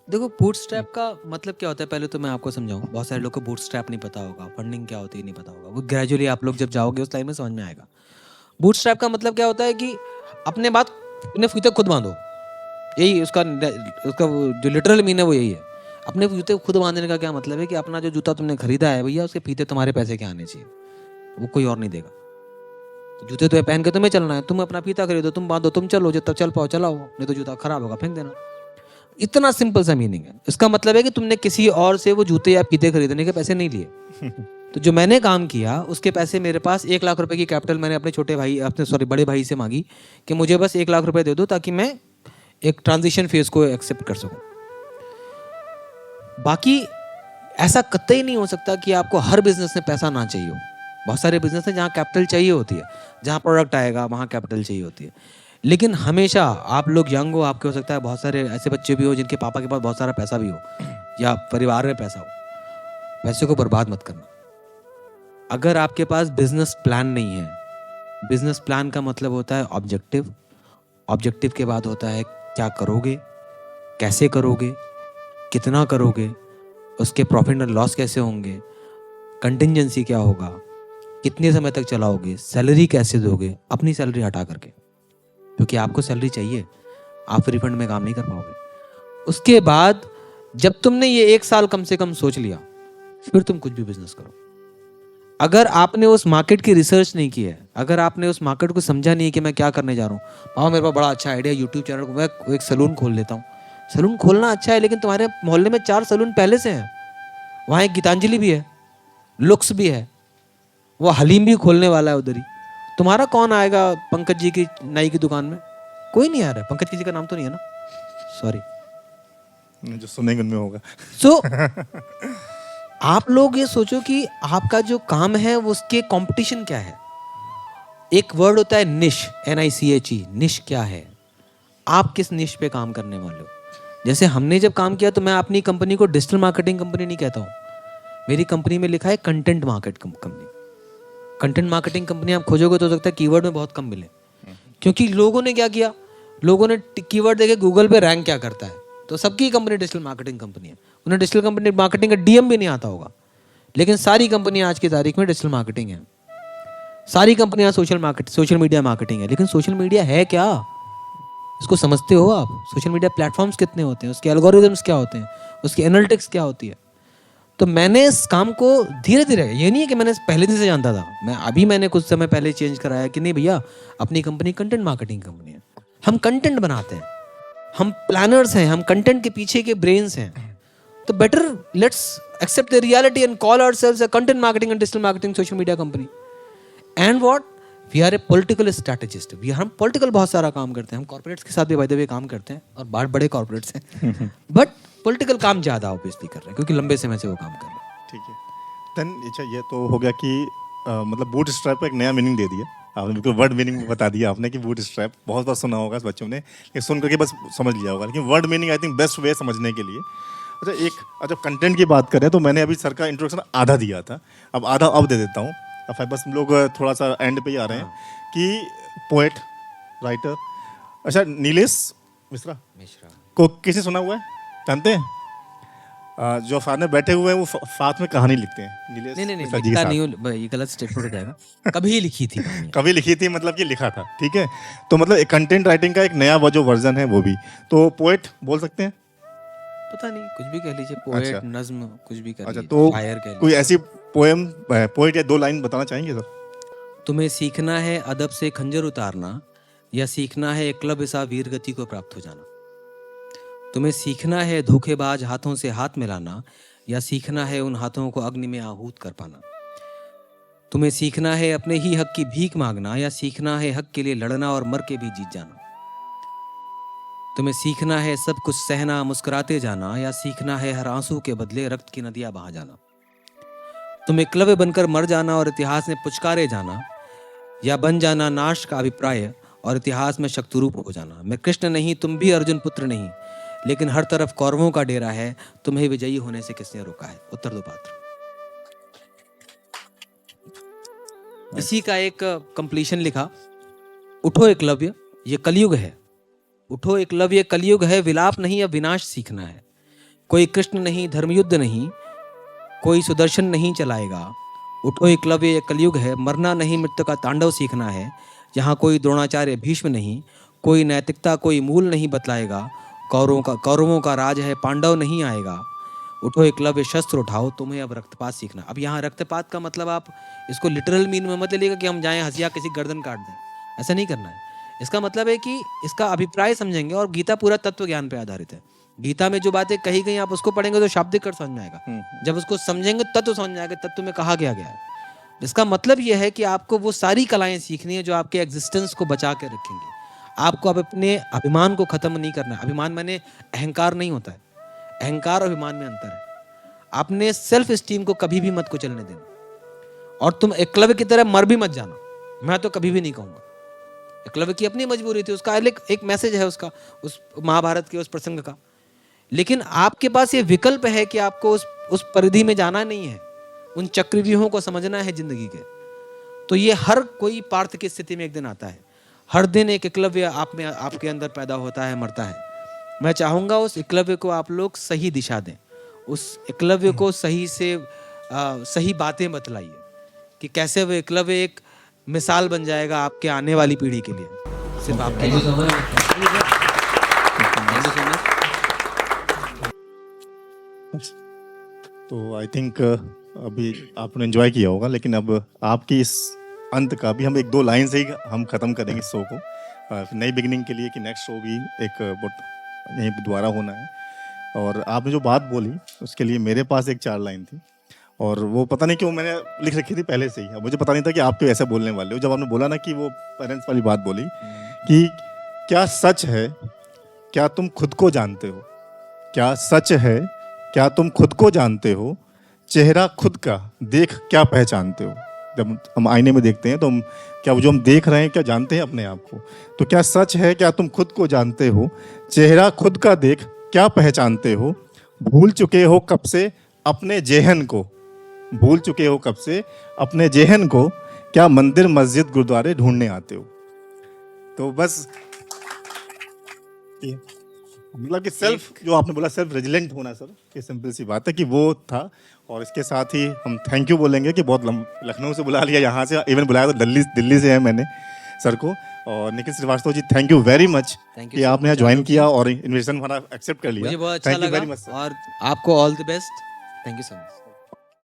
देखो बूटस्ट्रैप का मतलब क्या होता है, पहले तो मैं आपको समझाऊं। बहुत सारे लोग को बूटस्ट्रैप नहीं पता होगा, फंडिंग क्या होती है नहीं पता होगा, वो ग्रेजुअली आप लोग जब जाओगे उस टाइम में समझ में आएगा। बूटस्ट्रैप का मतलब क्या होता है कि अपने फीते खुद बांधो, यही उसका जो लिटरल मीन है वो यही है। अपने जूते खुद बांधने का क्या मतलब है कि अपना जो जूता तुमने खरीदा है भैया, उसके फीते तुम्हारे पैसे के आने चाहिए, वो कोई और नहीं देगा। तो जूते तो पहन के तुम्हें चलना है, तुम अपना फीता खरीदो, तुम बांधो, तुम चलो, जब तक चल पाओ चलाओ, नहीं तो जूता खराब होगा फेंक देना। इतना सिंपल सा मीनिंग है। इसका मतलब है कि तुमने किसी और से वो जूते या फीते खरीदने के पैसे नहीं लिए। तो जो मैंने काम किया उसके पैसे, मेरे पास 1 लाख रुपए की कैपिटल मैंने अपने बड़े भाई से मांगी कि मुझे बस 1 लाख रुपए दे दो ताकि मैं एक ट्रांजिशन फेज को एक्सेप्ट कर सकूं। बाकी ऐसा कतई नहीं हो सकता कि आपको हर बिजनेस में पैसा ना चाहिए हो। बहुत सारे बिजनेस हैं जहाँ कैपिटल चाहिए होती है, जहाँ प्रोडक्ट आएगा वहाँ कैपिटल चाहिए होती है। लेकिन हमेशा आप लोग यंग हो, आपके हो सकता है बहुत सारे ऐसे बच्चे भी हो जिनके पापा के पास बहुत सारा पैसा भी हो, या परिवार में पैसा हो, पैसे को बर्बाद मत करना। अगर आपके पास बिजनेस प्लान नहीं है, बिजनेस प्लान का मतलब होता है ऑब्जेक्टिव, ऑब्जेक्टिव के बाद होता है क्या करोगे, कैसे करोगे, कितना करोगे, उसके प्रॉफिट एंड लॉस कैसे होंगे, कंटिंजेंसी क्या होगा, कितने समय तक चलाओगे, सैलरी कैसे दोगे, अपनी सैलरी हटा करके, क्योंकि आपको सैलरी चाहिए, आप फ्री फंड में काम नहीं कर पाओगे। उसके बाद जब तुमने ये 1 साल कम से कम सोच लिया, फिर तुम कुछ भी बिजनेस करो। अगर आपने उस मार्केट की रिसर्च नहीं की है, अगर आपने उस मार्केट को समझा नहीं है कि मैं क्या करने जा रहा हूँ, पापा मेरे पास बड़ा अच्छा आइडिया, यूट्यूब चैनल को मैं एक सैलून खोल लेता हूँ। सैलून खोलना अच्छा है, लेकिन तुम्हारे मोहल्ले में 4 सैलून पहले से हैं, वहाँ एक गीतांजलि भी है, लुक्स भी है, वो हलीम भी खोलने वाला है उधर ही। तुम्हारा कौन आएगा पंकज जी की नाई की दुकान में? कोई नहीं आ रहा है। पंकज किसी का नाम तो नहीं है ना? सॉरी, जो सुनेंगे उनमें होगा। सो आप लोग ये सोचो कि आपका जो काम है वो उसके कंपटीशन क्या है। एक वर्ड होता है निश, NICHE, निश क्या है, आप किस निश पे काम करने वाले हो। जैसे हमने जब काम किया तो मैं अपनी कंपनी को डिजिटल मार्केटिंग कंपनी नहीं कहता हूँ, मेरी कंपनी में लिखा है content market company. Content marketing company आप खोजोगे तो हो सकता है कीवर्ड में बहुत कम मिले, क्योंकि लोगों ने क्या किया, लोगों ने कीवर्ड देखे गूगल पे रैंक क्या करता है, तो सबकी कंपनी डिजिटल मार्केटिंग कंपनी है, उन्हें डिजिटल कंपनी मार्केटिंग का DM भी नहीं आता होगा। लेकिन सारी कंपनियां आज की तारीख में डिजिटल मार्केटिंग है, सारी कंपनियां सोशल मीडिया मार्केटिंग है। लेकिन सोशल मीडिया है क्या, इसको समझते हो आप? सोशल मीडिया प्लेटफॉर्म्स कितने होते हैं, उसके एल्गोरिदम्स क्या होते हैं, उसकी एनालिटिक्स क्या होती है। तो मैंने इस काम को धीरे धीरे, ये नहीं है कि मैंने पहले दिन से जानता था, मैंने कुछ समय पहले चेंज कराया कि नहीं भैया, अपनी कंपनी कंटेंट मार्केटिंग कंपनी है, हम कंटेंट बनाते हैं, हम प्लानर्स हैं, हम कंटेंट के पीछे के ब्रेन्स हैं। तो better let's accept the reality and call ourselves a content marketing and digital marketing social media company. And what, we are a political strategist, हम पॉलिटिकल बहुत सारा काम करते हैं, हम कॉर्पोरेट्स के साथ भी बाय द वे काम करते हैं, और बहुत बड़े कॉर्पोरेट्स हैं, बट पॉलिटिकल काम ज़्यादा ऑब्वियसली कर रहे हैं, क्योंकि लंबे समय से वो काम कर रहे हैं। ठीक है, देन अच्छा ये तो हो गया कि मतलब बूट स्ट्रैप को एक नया मीनिंग दे दिया आपने, बिल्कुल वर्ड मीनिंग बता दिया आपने कि बूट स्ट्रैप बहुत बार सुना होगा बच्चों ने, लेकिन सुन करके बस समझ लिया होगा, लेकिन word meaning I think best way समझने के लिए। अच्छा, जब कंटेंट की बात करें तो मैंने अभी सर का इंट्रोडक्शन आधा दिया था, अब आधा अब दे देता हूँ। अब बस हम लोग थोड़ा सा एंड पे ही आ रहे हैं कि पोएट, राइटर, अच्छा नीलेश मिश्रा को किसी सुना हुआ है, जानते हैं? जो सामने बैठे हुए हैं वो साथ में कहानी लिखते हैं, नीलेश नहीं मिश्रा जी के लिखता साथ। नहीं हूँ, ये गलत स्टेटमेंट हो जाएगा। कभी लिखी थी कहानियाँ। कभी लिखी थी मतलब कि लिखा था, ठीक है। तो मतलब एक कंटेंट राइटिंग का एक नया वो जो वर्जन है वो भी, तो पोएट बोल सकते हैं। पता नहीं, कुछ भी कह लीजिए, पोएट, अच्छा। नज्म, कुछ भी कह अच्छा, लीजिए, तो शायर कह कोई लीजिए। ऐसी पोएट या 2 लाइन बताना चाहेंगे सर? तुम्हें सीखना है अदब से खंजर उतारना, या सीखना है एकलव्य सा वीर गति को प्राप्त हो जाना। तुम्हें सीखना है धोखेबाज हाथों से हाथ मिलाना, या सीखना है उन हाथों को अग्नि में आहूत कर पाना। तुम्हें सीखना है अपने ही हक की भीख मांगना, या सीखना है हक के लिए लड़ना और मर के भी जीत जाना। तुम्हें सीखना है सब कुछ सहना मुस्कुराते जाना, या सीखना है हर आंसू के बदले रक्त की नदियां बहा जाना। तुम एकलव्य बनकर मर जाना और इतिहास में पुचकारे जाना, या बन जाना नाश का अभिप्राय और इतिहास में शक्तिरूप हो जाना। मैं कृष्ण नहीं, तुम भी अर्जुन पुत्र नहीं, लेकिन हर तरफ कौरवों का डेरा है, तुम्हें विजयी होने से किसने रोका है? उत्तर दो पात्र। इसी का एक कंप्लीशन लिखा, उठो एकलव्य ये कलयुग है, उठो एकलव्य कलयुग है, विलाप नहीं अब विनाश सीखना है। कोई कृष्ण नहीं, धर्मयुद्ध नहीं, कोई सुदर्शन नहीं चलाएगा। उठो एकलव्य ये कलयुग है, मरना नहीं मृत्यु का तांडव सीखना है। यहाँ कोई द्रोणाचार्य भीष्म नहीं, कोई नैतिकता कोई मूल नहीं बतलाएगा। कौरवों का राज है, पांडव नहीं आएगा। उठो एकलव्य शस्त्र उठाओ, तुम्हें अब रक्तपात सीखना। अब यहाँ रक्तपात का मतलब आप इसको लिटरल मीन में मत लेगा कि हम जाएं हंसिया किसी गर्दन काट दें, ऐसा नहीं करना है। इसका मतलब है कि इसका अभिप्राय समझेंगे, और गीता पूरा तत्व ज्ञान पे आधारित है। गीता में जो बातें कही गई आप उसको पढ़ेंगे तो शाब्दिक अर्थ समझ में आएगा, जब उसको समझेंगे तत्व समझ में आएगा, तत्व में कहा गया है। इसका मतलब यह है कि आपको वो सारी कलाएं सीखनी है जो आपके एग्जिस्टेंस को बचा के रखेंगे। आपको अब अपने अभिमान को खत्म नहीं करना है। अभिमान माने अहंकार नहीं होता है, अहंकार और अभिमान में अंतर है। आपने सेल्फ स्टीम को कभी भी मत को चलने देना, और तुम एकलव्य की तरह मर भी मत जाना, मैं तो कभी भी नहीं कहूंगा। एकलव्य की अपनी मजबूरी थी, उसका एक मैसेज है उसका, उस महाभारत के उस प्रसंग का। लेकिन आपके पास ये विकल्प है कि आपको उस परिधि में जाना नहीं है, उन चक्रव्यूहों को समझना है जिंदगी के, तो ये हर कोई पार्थ की स्थिति में एक दिन आता है। हर दिन एक एकलव्य आप में, आपके अंदर पैदा होता है, मरता है। मैं चाहूँगा उस एकलव्य को आप लोग सही दिशा दें, उस एकलव्य को सही से सही बातें बतलाइए कि कैसे वो एकलव्य एक मिसाल बन जाएगा आपके आने वाली पीढ़ी के लिए। सिर्फ आपके thank you so much, thank you so much. तो आई थिंक अभी आपने एंजॉय किया होगा, लेकिन अब आपकी इस अंत का भी हम एक दो लाइन से ही हम ख़त्म करेंगे शो को, नई बिगिनिंग के लिए कि नेक्स्ट शो भी एक यहीं पे दोबारा होना है। और आपने जो बात बोली उसके लिए मेरे पास एक 4 लाइन थी, और वो पता नहीं क्यों मैंने लिख रखी थी पहले से ही। अब मुझे पता नहीं था कि आप क्यों ऐसे बोलने वाले हो। जब आपने बोला ना कि वो पेरेंट्स वाली बात बोली कि क्या सच है, क्या तुम खुद को जानते हो, क्या सच है, क्या तुम खुद को जानते हो, चेहरा खुद का देख क्या पहचानते हो। जब हम आईने में देखते हैं तो हम क्या जो हम देख रहे हैं क्या जानते हैं अपने आप को। तो क्या सच है, क्या तुम खुद को जानते हो, चेहरा खुद का देख क्या पहचानते हो, भूल चुके हो कब से अपने जेहन को, भूल चुके हो कब से अपने जेहन को, क्या मंदिर मस्जिद गुरुद्वारे ढूंढने आते हो। तो बस ये मतलब कि सेल्फ जो आपने बोला, सेल्फ रेजिलेंट होना सर, ये सिंपल सी बात है कि वो था। और इसके साथ ही हम थैंक यू बोलेंगे कि बहुत लखनऊ से बुला लिया, यहाँ से इवन बुलाया तो दिल्ली से है मैंने सर को। और Nikhil Srivastava ji thank you very much कि आपने यहाँ ज्वाइन किया और इन्विटेशन हमारा एक्सेप्ट कर लिया। मुझे बहुत अच्छा लगा और आपको all the best. Thank you so much.